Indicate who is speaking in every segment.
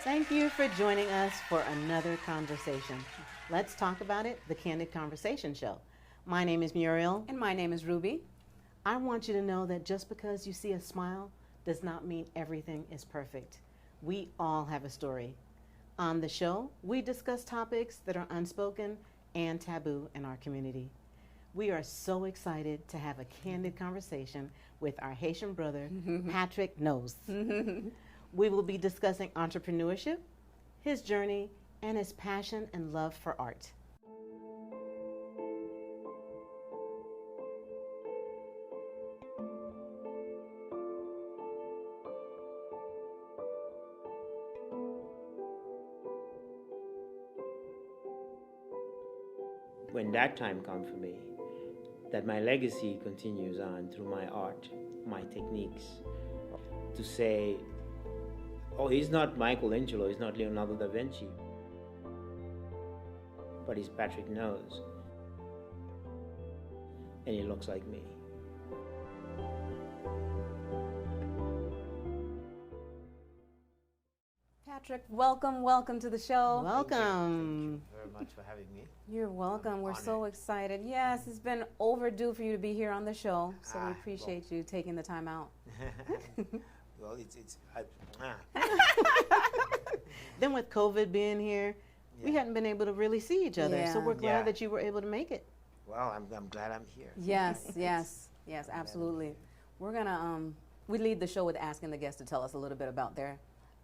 Speaker 1: Thank you for joining us for another conversation. Let's talk about it, the Candid Conversation Show. My name is Muriel.
Speaker 2: And my name is Ruby.
Speaker 1: I want you to know that just because you see a smile does not mean everything is perfect. We all have a story. On the show, we discuss topics that are unspoken and taboo in our community. We are so excited to have a candid conversation with our Haitian brother, Patrick Noze. We will be discussing entrepreneurship, his journey, and his passion and love for art.
Speaker 3: When that time comes for me, that my legacy continues on through my art, my techniques, to say, oh, he's not Michelangelo, he's not Leonardo da Vinci, but he's Patrick Noze, and he looks like me.
Speaker 2: Patrick, welcome to the show.
Speaker 1: Welcome.
Speaker 3: Thank you very much for having me.
Speaker 2: You're welcome.
Speaker 3: I'm
Speaker 2: We're
Speaker 3: honored.
Speaker 2: so excited. Yes, it's been overdue for you to be here on the show, so we appreciate you taking the time out.
Speaker 3: Well,
Speaker 1: Then with COVID being here, we
Speaker 3: Yeah.
Speaker 1: hadn't been able to really see each other. So
Speaker 2: Yeah.
Speaker 1: we're glad
Speaker 3: Yeah.
Speaker 1: that you were able to make it.
Speaker 3: Well, I'm glad I'm here.
Speaker 2: Yes, absolutely. We're gonna we lead the show with asking the guests to tell us a little bit about their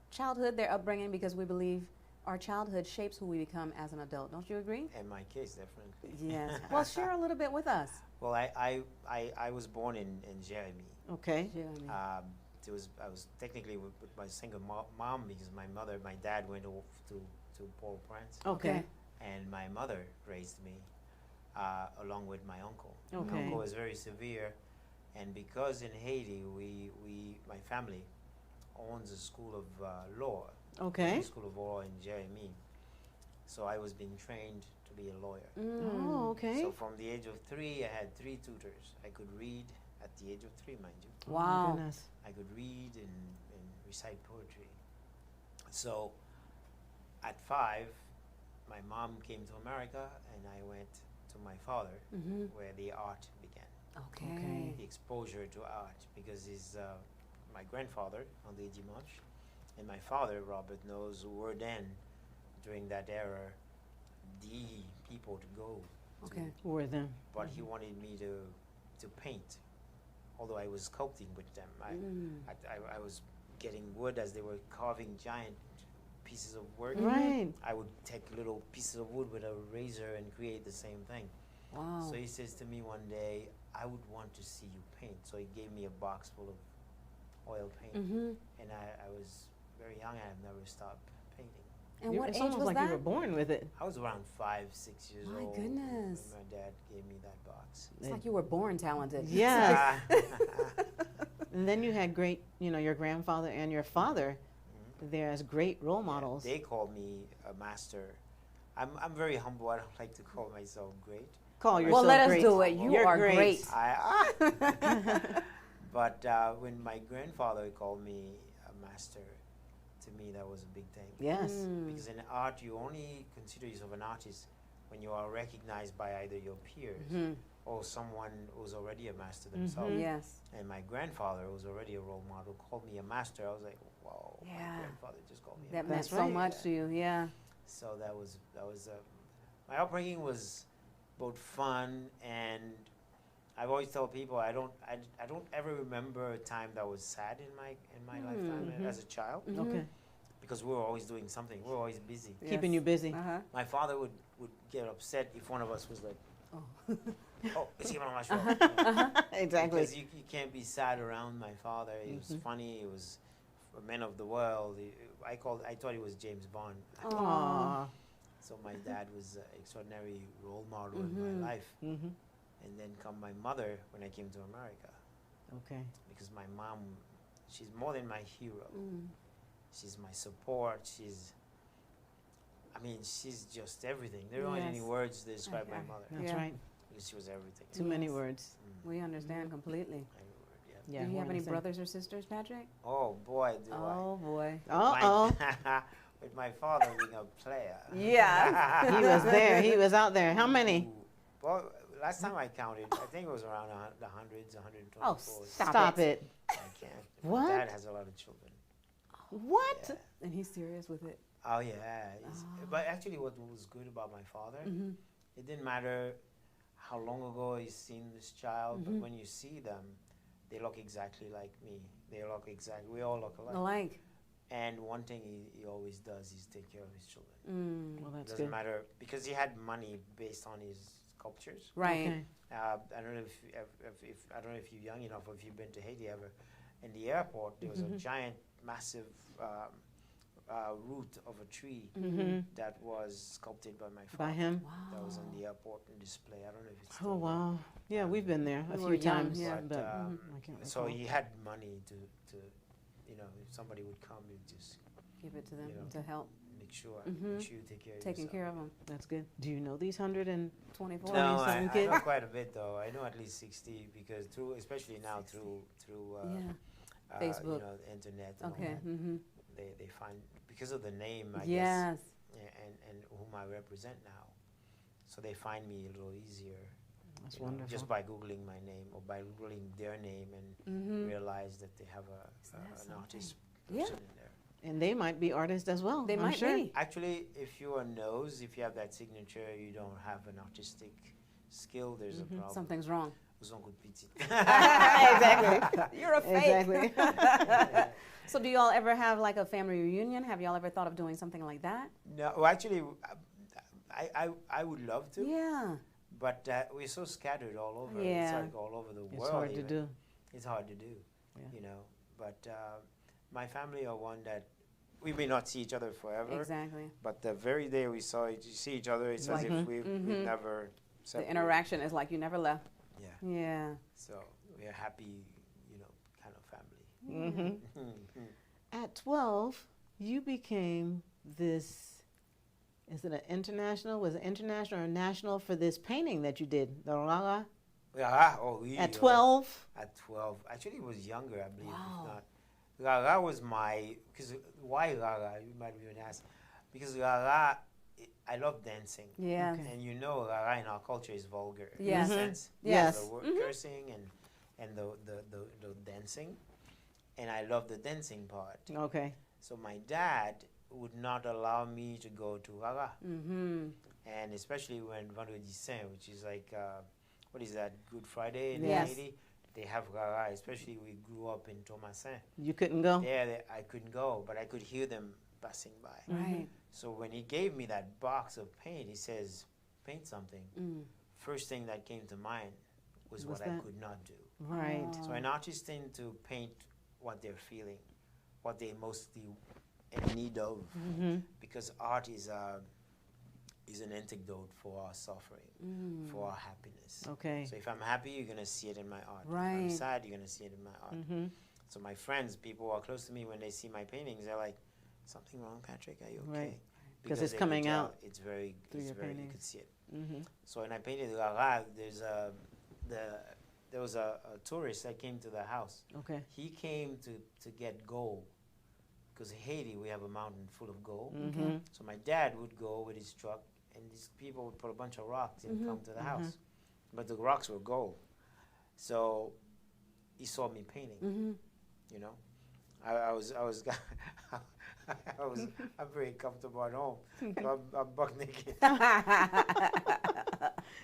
Speaker 2: childhood, their upbringing, because we believe our childhood shapes who we become as an adult. Don't you agree?
Speaker 3: In my case, definitely.
Speaker 2: Yes. Well, share a little bit with us.
Speaker 3: Well, I was born in Jeremy.
Speaker 1: Okay.
Speaker 2: Jeremy.
Speaker 3: I was technically with my single mom because my dad went off to Port-au-Prince,
Speaker 1: Okay.
Speaker 3: and my mother raised me along with my uncle.
Speaker 1: Okay.
Speaker 3: My uncle was very severe, and because in Haiti my family owns a school of law,
Speaker 1: Okay.
Speaker 3: the School of Law in Jeremy, so I was being trained to be a lawyer.
Speaker 1: Oh, okay.
Speaker 3: So from the age of 3, I had 3 tutors. I could read at the age of 3, mind you.
Speaker 1: Oh, my
Speaker 2: Wow.
Speaker 1: goodness.
Speaker 3: I could read and recite poetry. So at 5, my mom came to America, and I went to my father, where the art began,
Speaker 2: Okay.
Speaker 3: the exposure to art, because he's my grandfather, André Dimanche, and my father, Robert Noze, who were then, during that era, the people to go to.
Speaker 2: Okay.
Speaker 1: Were them.
Speaker 3: But he wanted me to paint, although I was sculpting with them. I was getting wood as they were carving giant pieces of work.
Speaker 1: Right.
Speaker 3: I would take little pieces of wood with a razor and create the same thing.
Speaker 2: Wow.
Speaker 3: So he says to me one day, I would want to see you paint. So he gave me a box full of oil paint. And I was very young, and I've never stopped painting.
Speaker 2: And
Speaker 1: You-
Speaker 2: what
Speaker 1: it's
Speaker 2: age
Speaker 1: almost
Speaker 2: was
Speaker 1: like
Speaker 2: that?
Speaker 1: you were born with it.
Speaker 3: I was around 5, 6 years
Speaker 2: My
Speaker 3: old.
Speaker 2: goodness.
Speaker 3: When my dad gave me that box.
Speaker 2: It's like you were born talented.
Speaker 1: Yes.
Speaker 3: Ah.
Speaker 1: And then you had great, your grandfather and your father there as great role models.
Speaker 3: They call me a master. I'm very humble. I don't like to call myself great.
Speaker 1: Call yourself
Speaker 2: Well, let us
Speaker 1: great.
Speaker 2: do it. You
Speaker 1: You're
Speaker 2: are great.
Speaker 3: But when my grandfather called me a master, to me that was a big thing.
Speaker 1: Yes.
Speaker 3: Because in art, you only consider yourself an artist when you are recognized by either your peers or someone who's already a master themselves.
Speaker 2: Yes.
Speaker 3: And my grandfather, who was already a role model, called me a master. I was like, wow,
Speaker 2: Yeah.
Speaker 3: my grandfather just called me a
Speaker 2: That
Speaker 3: master.
Speaker 2: meant
Speaker 1: That's
Speaker 2: so
Speaker 1: right.
Speaker 2: much to you. Yeah.
Speaker 3: So that was my upbringing was both fun, and I've always told people I don't ever remember a time that was sad in my lifetime as a child,
Speaker 1: Okay.
Speaker 3: because we were always doing something. We were always busy.
Speaker 1: Keeping you busy.
Speaker 2: Uh-huh.
Speaker 3: My father would get upset if one of us was like,
Speaker 2: Oh.
Speaker 3: oh, it's even on my show.
Speaker 1: Exactly.
Speaker 3: Because you can't be sad around my father. He was funny. He was a man of the world. I thought he was James Bond.
Speaker 1: Aww.
Speaker 3: So my dad was an extraordinary role model in my life.
Speaker 1: Mm-hmm.
Speaker 3: And then come my mother when I came to America.
Speaker 1: Okay.
Speaker 3: Because my mom, she's more than my hero. She's my support. She's just everything. There aren't any
Speaker 2: Yes.
Speaker 3: words to describe my
Speaker 2: Okay.
Speaker 3: mother.
Speaker 1: That's
Speaker 2: Yeah.
Speaker 1: right.
Speaker 3: Because she was everything.
Speaker 1: Too many
Speaker 2: Yes.
Speaker 1: words.
Speaker 2: We understand completely.
Speaker 3: Every word, yeah.
Speaker 1: Yeah.
Speaker 2: Do you
Speaker 1: we're
Speaker 2: have
Speaker 1: the
Speaker 2: any
Speaker 1: same.
Speaker 2: brothers or sisters, Patrick?
Speaker 3: Oh boy, do I.
Speaker 2: Oh boy.
Speaker 1: Uh-oh.
Speaker 3: with my father being a player.
Speaker 2: Yeah.
Speaker 1: He was there. He was out there. How many?
Speaker 3: Well, last time I counted, I think it was around the hundreds, 124.
Speaker 2: Oh,
Speaker 1: Stop it.
Speaker 3: I can't.
Speaker 1: What?
Speaker 3: My dad has a lot of children.
Speaker 1: What?
Speaker 3: Yeah.
Speaker 2: And he's serious with it.
Speaker 3: Oh yeah. But actually, what was good about my father, it didn't matter how long ago he's seen this child, but when you see them, they look exactly like me. They look exactly. We all look alike.
Speaker 2: Alike.
Speaker 3: And one thing he always does is take care of his children.
Speaker 1: Well,
Speaker 3: It
Speaker 1: that's
Speaker 3: doesn't
Speaker 1: good.
Speaker 3: matter because he had money based on his sculptures.
Speaker 2: Right.
Speaker 1: Okay.
Speaker 3: I don't know if I don't know if you're young enough or if you've been to Haiti ever. In the airport, there was a giant, massive root of a tree that was sculpted by my father.
Speaker 1: By him?
Speaker 3: That was on the airport in display. I don't know if it's
Speaker 1: Oh,
Speaker 3: still
Speaker 1: wow. Yeah, we've been there a
Speaker 2: We
Speaker 1: few
Speaker 2: were young,
Speaker 1: times.
Speaker 2: yeah.
Speaker 3: But,
Speaker 1: But I can't
Speaker 3: so
Speaker 1: recall.
Speaker 3: he had money to if somebody would come, he'd just
Speaker 2: Give it to them
Speaker 3: You know.
Speaker 2: to help.
Speaker 3: make sure you take care of
Speaker 2: Taking
Speaker 3: yourself.
Speaker 2: care of them.
Speaker 1: That's good. Do you know these 124?
Speaker 2: 24.
Speaker 3: No, I
Speaker 1: 27
Speaker 3: know
Speaker 1: kids?
Speaker 3: quite a bit though. I know at least 60 because especially now through
Speaker 2: Yeah. Facebook.
Speaker 3: the internet. And
Speaker 2: Okay.
Speaker 3: all that, they find because of the name, I guess,
Speaker 2: Yes.
Speaker 3: and whom I represent now, so they find me a little easier.
Speaker 1: That's
Speaker 3: you know,
Speaker 1: wonderful.
Speaker 3: just by googling my name or by googling their name and realize that they have an artist
Speaker 2: Yeah.
Speaker 3: person in there.
Speaker 1: And they might be artists as well.
Speaker 2: They
Speaker 1: I'm
Speaker 2: might
Speaker 1: sure.
Speaker 2: be.
Speaker 3: Actually, if you are Noze, if you have that signature, you don't have an artistic skill. There's a problem.
Speaker 2: Something's wrong.
Speaker 3: Vous en coup de petit.
Speaker 1: Exactly.
Speaker 2: You're a fake.
Speaker 1: Exactly.
Speaker 2: So do y'all ever have like a family reunion? Have y'all ever thought of doing something like that?
Speaker 3: No, well, actually, I would love to,
Speaker 2: Yeah.
Speaker 3: but we're so scattered all over. It's
Speaker 2: Yeah.
Speaker 3: like all over the world.
Speaker 1: It's hard to
Speaker 3: even.
Speaker 1: do.
Speaker 3: It's hard to do,
Speaker 1: Yeah.
Speaker 3: you know. But my family are one that we may not see each other forever,
Speaker 2: Exactly.
Speaker 3: but the very day we see each other, it's as if we've never
Speaker 2: The
Speaker 3: separated.
Speaker 2: interaction is like you never left.
Speaker 3: Yeah.
Speaker 2: Yeah.
Speaker 3: So we're happy, kind of family.
Speaker 1: Mm-hmm. At 12, you became this, is it an international? Was it international or national for this painting that you did, the Rara?
Speaker 3: Oui,
Speaker 1: At 12?
Speaker 3: At 12. Actually, it was younger, I believe.
Speaker 2: Wow.
Speaker 3: If not. Rara was because why Rara? You might even ask. Because Rara, I love dancing.
Speaker 2: Yeah.
Speaker 1: Okay.
Speaker 3: And Rara in our culture is vulgar.
Speaker 2: Yes.
Speaker 3: In a sense.
Speaker 1: Yes.
Speaker 3: The word cursing and the dancing. And I love the dancing part.
Speaker 1: Okay.
Speaker 3: So my dad would not allow me to go to Rara.
Speaker 2: Mm-hmm.
Speaker 3: And especially when Vendredi Saint, which is like, what is that, Good Friday in
Speaker 2: Yes.
Speaker 3: Haiti? They have Rara, especially we grew up in Thomasin.
Speaker 1: You couldn't go?
Speaker 3: There, I couldn't go, but I could hear them passing by.
Speaker 2: Right.
Speaker 3: So when he gave me that box of paint, he says, paint something. First thing that came to mind was
Speaker 1: What's
Speaker 3: what I
Speaker 1: that?
Speaker 3: could not do.
Speaker 1: Right.
Speaker 3: So an artist tends to paint what they're feeling, what they mostly in need of, because art is an antidote for our suffering, for our happiness.
Speaker 1: Okay.
Speaker 3: So if I'm happy, you're gonna see it in my art. If
Speaker 2: Right.
Speaker 3: I'm sad, you're gonna see it in my art. So my friends, people who are close to me, when they see my paintings, they're like, "Something wrong, Patrick? Are you okay?"
Speaker 1: Right. 'Cause it's
Speaker 3: they
Speaker 1: coming
Speaker 3: could tell
Speaker 1: out
Speaker 3: It's very,
Speaker 1: through your
Speaker 3: you
Speaker 1: paintings.
Speaker 3: could see it.
Speaker 1: Mm-hmm.
Speaker 3: So when I painted Rara, there was a tourist that came to the house.
Speaker 1: Okay.
Speaker 3: He came to get gold, because in Haiti we have a mountain full of gold.
Speaker 1: Mm-hmm.
Speaker 3: So my dad would go with his truck, and these people would put a bunch of rocks and come to the house, but the rocks were gold. So he saw me painting. You know, I was I'm very comfortable at home. So I'm buck naked.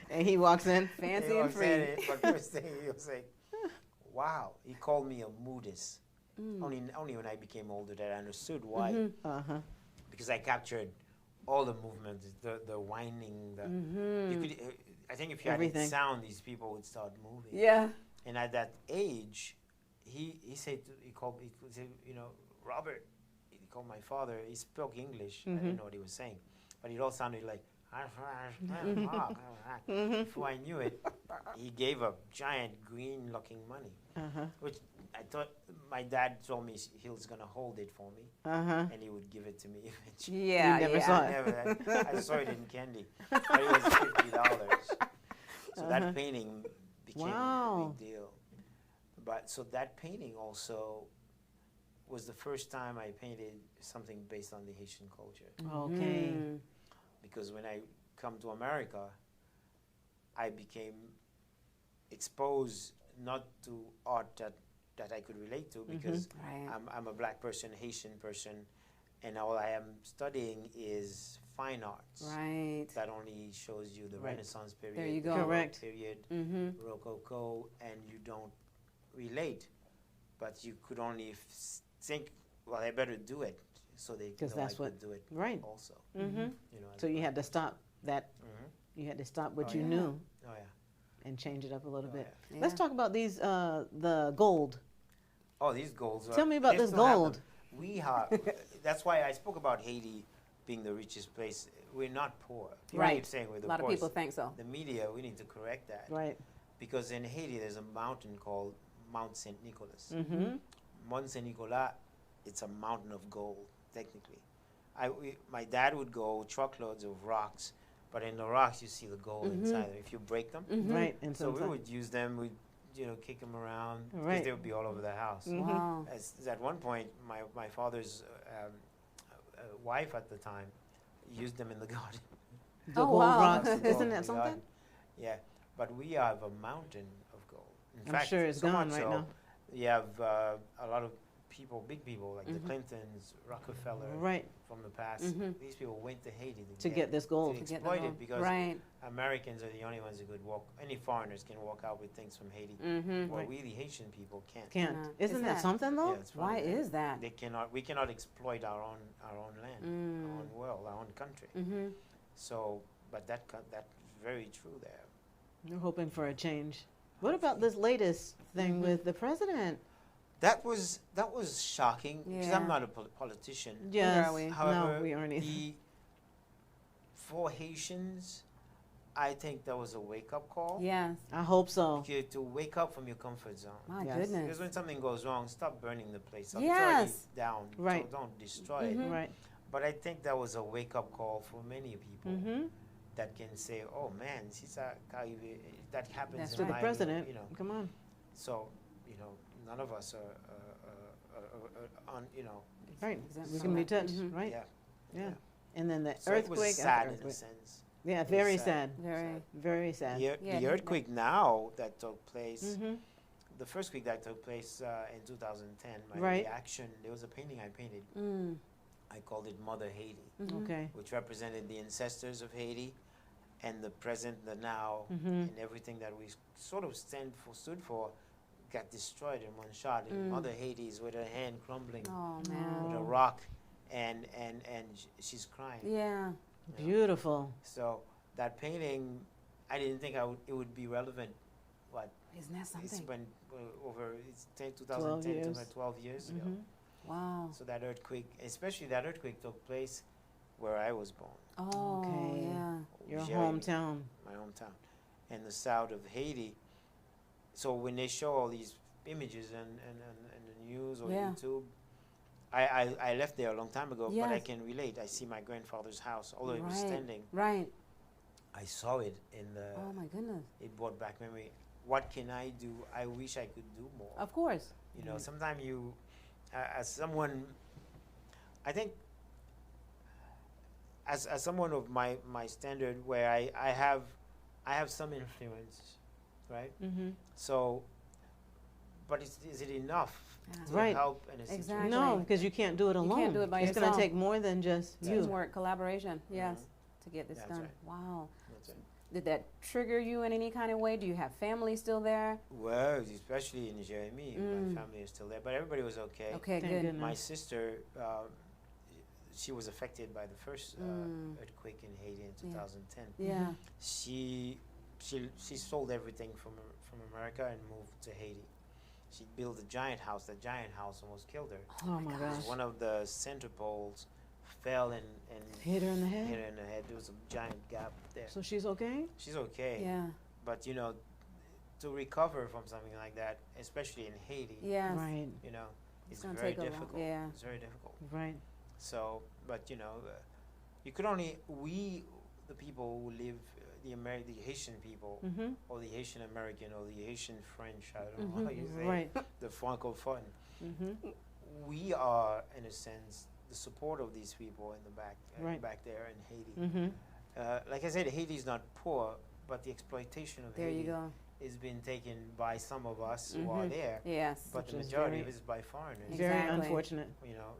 Speaker 1: And he walks in.
Speaker 2: Fancy
Speaker 3: He
Speaker 2: and
Speaker 3: was
Speaker 2: free.
Speaker 3: saying it, but first thing he was like, "Wow!" He called me a moodist. Only when I became older that I understood why.
Speaker 1: Uh-huh.
Speaker 3: Because I captured all the movements, the whining, you could. I think if you
Speaker 1: Everything.
Speaker 3: had sound, these people would start moving.
Speaker 2: Yeah.
Speaker 3: And at that age, he said Robert. He called my father. He spoke English. I didn't know what he was saying, but it all sounded like. Before I knew it, he gave a giant green-looking money, which I thought my dad told me he was gonna hold it for me, and he would give it to me eventually.
Speaker 2: Yeah.
Speaker 1: You never
Speaker 2: yeah.
Speaker 1: saw it.
Speaker 3: I saw it in Candid, but it was $50. So that painting became a
Speaker 1: Wow.
Speaker 3: big deal. But so that painting also, was the first time I painted something based on the Haitian culture.
Speaker 1: Okay.
Speaker 2: Mm.
Speaker 3: Because when I come to America, I became exposed not to art that I could relate to because
Speaker 2: Right.
Speaker 3: I'm a black person, Haitian person, and all I am studying is fine arts.
Speaker 2: Right.
Speaker 3: That only shows you the
Speaker 1: Right.
Speaker 3: Renaissance period,
Speaker 2: There you
Speaker 3: the
Speaker 2: go.
Speaker 3: Baroque
Speaker 1: Correct.
Speaker 3: period,
Speaker 2: Mm-hmm.
Speaker 3: Rococo, and you don't relate. But you could only think, well, I better do it, so they
Speaker 1: 'Cause
Speaker 3: know I
Speaker 1: that's what-
Speaker 3: could do it
Speaker 1: Right.
Speaker 3: also.
Speaker 1: Mm-hmm.
Speaker 3: You know, as
Speaker 1: So you
Speaker 3: well.
Speaker 1: had to stop that.
Speaker 3: Mhm.
Speaker 1: You had to stop what
Speaker 3: Oh,
Speaker 1: you
Speaker 3: yeah.
Speaker 1: knew
Speaker 3: Oh yeah.
Speaker 1: and change it up a little
Speaker 3: Oh,
Speaker 1: bit.
Speaker 3: yeah.
Speaker 1: Let's talk about these the gold.
Speaker 3: Oh, these golds.
Speaker 1: Tell me about
Speaker 3: they
Speaker 1: this
Speaker 3: still have
Speaker 1: gold.
Speaker 3: them. We have. That's why I spoke about Haiti being the richest place. We're not poor. People
Speaker 2: Right.
Speaker 3: keep saying we're the
Speaker 2: A lot of
Speaker 3: poorest.
Speaker 2: people think so.
Speaker 3: The media, we need to correct that.
Speaker 1: Right.
Speaker 3: Because in Haiti, there's a mountain called Mount Saint Nicholas.
Speaker 1: Mm-hmm.
Speaker 3: Mount Saint Nicolas, it's a mountain of gold, technically. My dad would go truckloads of rocks, but in the rocks you see the gold inside them. If you break them,
Speaker 2: Mm-hmm.
Speaker 1: Right. And
Speaker 3: so we
Speaker 1: sometimes-
Speaker 3: would use them. We'd kick them around because
Speaker 1: Right.
Speaker 3: they would be all over the house.
Speaker 1: Mhm.
Speaker 2: Wow.
Speaker 3: At one point, my father's wife at the time used them in the garden.
Speaker 1: The
Speaker 2: Oh,
Speaker 1: gold
Speaker 2: wow.
Speaker 1: rocks.
Speaker 3: Gold
Speaker 1: Isn't
Speaker 3: in
Speaker 1: that
Speaker 3: the
Speaker 1: something?
Speaker 3: garden. Yeah, but we have a mountain of gold. In
Speaker 1: I'm
Speaker 3: fact,
Speaker 1: sure it's
Speaker 3: so
Speaker 1: gone
Speaker 3: much
Speaker 1: right
Speaker 3: so,
Speaker 1: now.
Speaker 3: You have a lot of people, big people like the
Speaker 2: Mhm.
Speaker 3: Clintons, Rockefeller,
Speaker 1: Right.
Speaker 3: from the past.
Speaker 2: Mhm.
Speaker 3: These people went to Haiti
Speaker 1: To get this gold.
Speaker 3: to
Speaker 2: To get the
Speaker 3: exploit
Speaker 2: gold.
Speaker 3: it because
Speaker 2: Right.
Speaker 3: Americans are the only ones who could walk. Any foreigners can walk out with things from Haiti.
Speaker 2: Mm-hmm.
Speaker 3: Well,
Speaker 1: Right.
Speaker 3: we the Haitian people can't.
Speaker 1: Can't.
Speaker 2: Yeah.
Speaker 1: Isn't
Speaker 2: Is
Speaker 1: that
Speaker 2: that-
Speaker 1: something though?
Speaker 3: Yeah, it's
Speaker 2: Why
Speaker 3: funny.
Speaker 2: is that?
Speaker 3: They cannot. We cannot exploit our own land, our own world, our own country.
Speaker 2: Mm-hmm.
Speaker 3: So, but that's very true there.
Speaker 1: You're hoping for a change. What about this latest thing
Speaker 2: Mhm.
Speaker 1: with the president?
Speaker 3: That was shocking because I'm
Speaker 2: Yeah.
Speaker 3: not a politician.
Speaker 1: Yes.
Speaker 2: are we?
Speaker 3: However,
Speaker 1: No, we aren't either.
Speaker 3: for Haitians, I think that was a wake-up call.
Speaker 2: Yes.
Speaker 1: I hope so.
Speaker 3: Okay, to wake up from your comfort zone.
Speaker 2: My
Speaker 1: Yes.
Speaker 3: Because
Speaker 2: goodness.
Speaker 3: when something goes wrong, stop burning the place. It's
Speaker 2: Yes.
Speaker 3: already down.
Speaker 1: Right.
Speaker 3: So don't destroy it.
Speaker 2: Mhm.
Speaker 1: Right.
Speaker 3: But I think that was a wake-up call for many people
Speaker 1: Mm-hmm.
Speaker 3: that can say, "Oh man, that happens
Speaker 2: That's
Speaker 3: in
Speaker 1: To the
Speaker 3: my
Speaker 1: president.
Speaker 3: You know,
Speaker 1: Come on.
Speaker 3: so none of us are on.
Speaker 1: Right.
Speaker 2: Exempt
Speaker 1: We
Speaker 2: from
Speaker 1: can be
Speaker 2: that.
Speaker 1: touched.
Speaker 2: Mhm.
Speaker 1: Right.
Speaker 3: Yeah.
Speaker 1: Yeah. And then the
Speaker 3: So it
Speaker 1: earthquake.
Speaker 3: was
Speaker 1: after
Speaker 3: sad in a
Speaker 1: earthquake.
Speaker 3: sense.
Speaker 1: Yeah.
Speaker 3: It was
Speaker 1: Very
Speaker 3: sad.
Speaker 1: sad.
Speaker 2: Very.
Speaker 1: Very sad.
Speaker 2: Yeah,
Speaker 3: The earthquake now that took place,
Speaker 1: Mm-hmm.
Speaker 3: the first quake that took place in 2010, my
Speaker 1: Right.
Speaker 3: reaction, there was a painting I painted.
Speaker 2: Mm.
Speaker 3: I called it Mother Haiti,
Speaker 2: Mhm.
Speaker 1: Okay.
Speaker 3: which represented the ancestors of Haiti and the present, the now,
Speaker 1: Mm-hmm.
Speaker 3: and everything that we sort of stood for got destroyed in one shot. And
Speaker 2: Mm.
Speaker 3: Mother Haiti is with her hand crumbling
Speaker 2: Oh
Speaker 3: with
Speaker 2: man.
Speaker 3: a rock, and she's crying.
Speaker 2: Yeah.
Speaker 3: you know.
Speaker 1: Beautiful.
Speaker 3: So that painting, I didn't think it would be relevant. What?
Speaker 2: Isn't that
Speaker 3: It's
Speaker 2: something?
Speaker 3: been over
Speaker 1: 12
Speaker 3: 2010
Speaker 1: years.
Speaker 3: to 12 years ago.
Speaker 1: Mm-hmm.
Speaker 2: Wow.
Speaker 3: So that earthquake, especially that earthquake, took place where I was born,
Speaker 2: Oh
Speaker 1: Okay.
Speaker 2: yeah.
Speaker 1: Your
Speaker 3: Jérémie,
Speaker 1: hometown.
Speaker 3: my hometown, in the south of Haiti. So when they show all these images in the news or
Speaker 2: Yeah.
Speaker 3: YouTube, I left there a long time ago, but I
Speaker 2: Yes.
Speaker 3: can relate. I see my grandfather's house, although it was
Speaker 2: Right.
Speaker 3: standing.
Speaker 2: Right.
Speaker 3: I saw it in the.
Speaker 2: Oh my goodness.
Speaker 3: It brought back memory. What can I do? I wish I could do more.
Speaker 2: Of course.
Speaker 3: You know, sometimes you, as someone, I think, as someone of my standard, where I have some influence, right?
Speaker 1: Mm-hmm.
Speaker 3: So, but is it enough
Speaker 2: Yeah.
Speaker 3: to
Speaker 1: Right.
Speaker 3: help in a situation?
Speaker 2: Exactly.
Speaker 1: No, because you can't do it
Speaker 2: You
Speaker 1: alone.
Speaker 2: can't do it by
Speaker 1: it's
Speaker 2: yourself.
Speaker 1: going to take more than just you.
Speaker 2: Teamwork, collaboration. Yes. To get this
Speaker 3: That's
Speaker 2: done.
Speaker 3: right.
Speaker 2: Wow.
Speaker 3: That's it.
Speaker 2: Did that trigger you in any kind of way? Do you have family still there?
Speaker 3: Well, especially in Jérémie,
Speaker 2: Mm.
Speaker 3: my family is still there, but everybody was okay.
Speaker 2: Okay,
Speaker 1: Thank
Speaker 2: good.
Speaker 1: goodness.
Speaker 3: My sister, she was affected by the first
Speaker 2: Mm.
Speaker 3: earthquake in Haiti in 2010.
Speaker 2: Yeah.
Speaker 3: She sold everything from America and moved to Haiti. She built a giant house. That giant house almost killed her.
Speaker 1: Oh my gosh.
Speaker 3: One of the center poles fell and
Speaker 1: Hit her in the
Speaker 3: hit
Speaker 1: head.
Speaker 3: her in the head. There was a giant gap there.
Speaker 1: So she's okay?
Speaker 3: She's okay,
Speaker 2: Yeah.
Speaker 3: but to recover from something like that, especially in Haiti,
Speaker 2: Yes.
Speaker 1: Right,
Speaker 3: it's
Speaker 2: gonna
Speaker 3: very
Speaker 2: take a long-
Speaker 3: difficult.
Speaker 2: yeah.
Speaker 3: It's very difficult.
Speaker 1: right.
Speaker 3: So, but you could only the people who live the Haitian people
Speaker 1: Mm-hmm.
Speaker 3: or the Haitian American or the Haitian French, I don't know how you say
Speaker 1: Right.
Speaker 3: the francophone.
Speaker 1: Mm-hmm.
Speaker 3: we are, in a sense, the support of these people in the back,
Speaker 1: Right.
Speaker 3: back there in Haiti.
Speaker 1: Mm-hmm.
Speaker 3: Like I said, Haiti is not poor, but the exploitation of
Speaker 2: There you
Speaker 3: Haiti
Speaker 2: go.
Speaker 3: is being taken by some of us who are
Speaker 2: Mhm.
Speaker 3: there,
Speaker 2: Yes.
Speaker 3: but
Speaker 1: Which
Speaker 3: the
Speaker 1: is
Speaker 3: majority
Speaker 1: very-
Speaker 3: of it is by foreigners.
Speaker 1: Very
Speaker 2: Exactly.
Speaker 1: unfortunate.
Speaker 3: You know,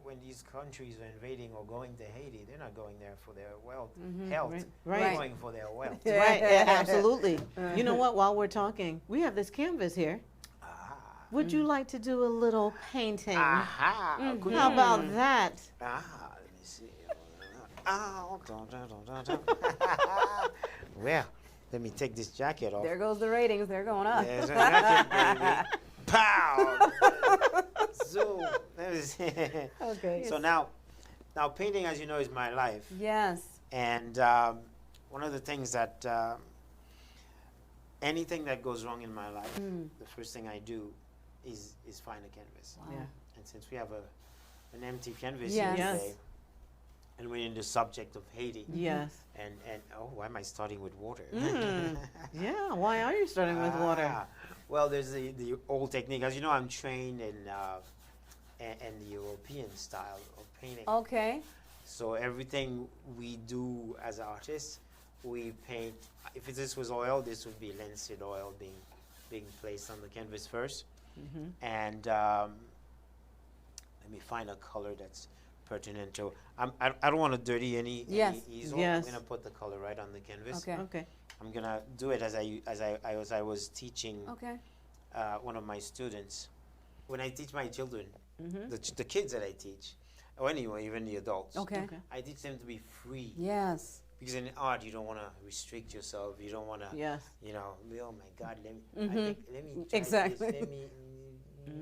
Speaker 3: when these countries are invading or going to Haiti, they're not going there for their wealth, health.
Speaker 1: Right.
Speaker 3: They're
Speaker 1: Right.
Speaker 3: going for their wealth.
Speaker 1: Right. Yeah, absolutely. You know what? While we're talking, we have this canvas here.
Speaker 3: Aha.
Speaker 1: Would you like to do a little painting?
Speaker 3: Aha. Could
Speaker 1: How
Speaker 3: you-
Speaker 1: about that?
Speaker 3: Let me see. Dun, dun, dun, dun, dun. Well, let me take this jacket off.
Speaker 2: There goes the ratings. They're going up.
Speaker 3: There's a jacket, baby. Pow! So, let me see.
Speaker 2: Okay.
Speaker 3: So now painting, as you know, is my life.
Speaker 2: Yes.
Speaker 3: And one of the things that anything that goes wrong in my life, the first thing I do is find a canvas.
Speaker 2: Wow.
Speaker 1: Yeah.
Speaker 3: And since we have an empty canvas
Speaker 2: Yes.
Speaker 3: here
Speaker 1: Yes.
Speaker 3: today, and we're in the subject of Haiti,
Speaker 1: Yes.
Speaker 3: and oh, why am I starting with water?
Speaker 1: Yeah. Why are you starting with water?
Speaker 3: Well, there's the old technique. As you know, I'm trained in the European style of painting.
Speaker 2: Okay.
Speaker 3: So everything we do as artists, we paint. If this was oil, this would be linseed oil being placed on the canvas first. And let me find a color that's pertinent to. I don't want to dirty any
Speaker 2: Yes.
Speaker 3: easel.
Speaker 1: Yes.
Speaker 3: I'm gonna put the color right on the canvas.
Speaker 2: Okay.
Speaker 1: Okay.
Speaker 3: I'm gonna do it as I was teaching
Speaker 2: Okay.
Speaker 3: one of my students. When I teach my children,
Speaker 1: Mm-hmm.
Speaker 3: the kids that I teach, or anyway, even the adults,
Speaker 2: Okay.
Speaker 1: Okay.
Speaker 3: I teach them to be free.
Speaker 2: Yes.
Speaker 3: Because in art, you don't want to restrict yourself. You don't want to,
Speaker 1: Yes.
Speaker 3: you know, oh my God, let me, let me try
Speaker 2: Exactly.
Speaker 3: this, let me, let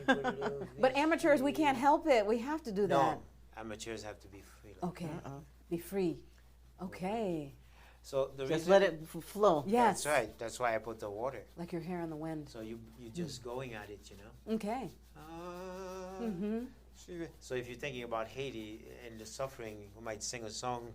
Speaker 3: me put a little
Speaker 2: But
Speaker 3: fish
Speaker 2: amateurs, we
Speaker 3: here.
Speaker 2: can't help it. We have to do that.
Speaker 3: No, amateurs have to be free.
Speaker 2: Okay.
Speaker 1: Uh-oh.
Speaker 2: Be free. Okay.
Speaker 3: So the
Speaker 1: Just
Speaker 3: reason,
Speaker 1: let it flow.
Speaker 2: Yes.
Speaker 3: That's right. That's why I put the water.
Speaker 2: Like your hair in the wind.
Speaker 3: So you just going at it, you know.
Speaker 2: Okay.
Speaker 3: So if you're thinking about Haiti and the suffering, you might sing a song.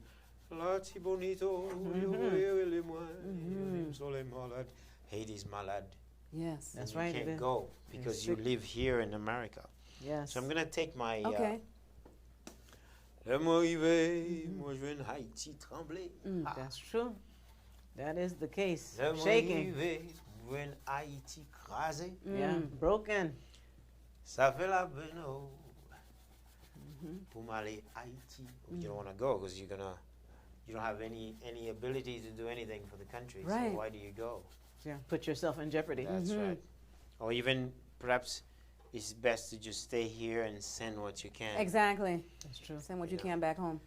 Speaker 3: "La ti bonito, yo le moi, sole malade." Haiti's malade.
Speaker 2: Yes.
Speaker 1: That's
Speaker 3: And
Speaker 1: right,
Speaker 3: You
Speaker 1: it
Speaker 3: can't
Speaker 1: is.
Speaker 3: go because you
Speaker 1: sick.
Speaker 3: live here in America.
Speaker 1: Yes.
Speaker 3: So I'm gonna take my.
Speaker 2: Okay.
Speaker 3: Le mot arrivé, moi je viens Haïti trembler. Ah.
Speaker 1: That's true. That is the case.
Speaker 3: Le mot
Speaker 1: Shaking.
Speaker 3: arrivé, moi viens Haïti crasé.
Speaker 1: Yeah. Broken.
Speaker 3: Ça fait la peine oh, pour m'aller Haïti. You don't want to go because you don't have any ability to do anything for the country.
Speaker 2: Right.
Speaker 3: So why do you go?
Speaker 1: Yeah. Put yourself in jeopardy.
Speaker 3: That's right. Or even perhaps it's best to just stay here and send what you can.
Speaker 2: Exactly.
Speaker 1: That's true.
Speaker 2: Send what you
Speaker 3: Yeah.
Speaker 2: can back home.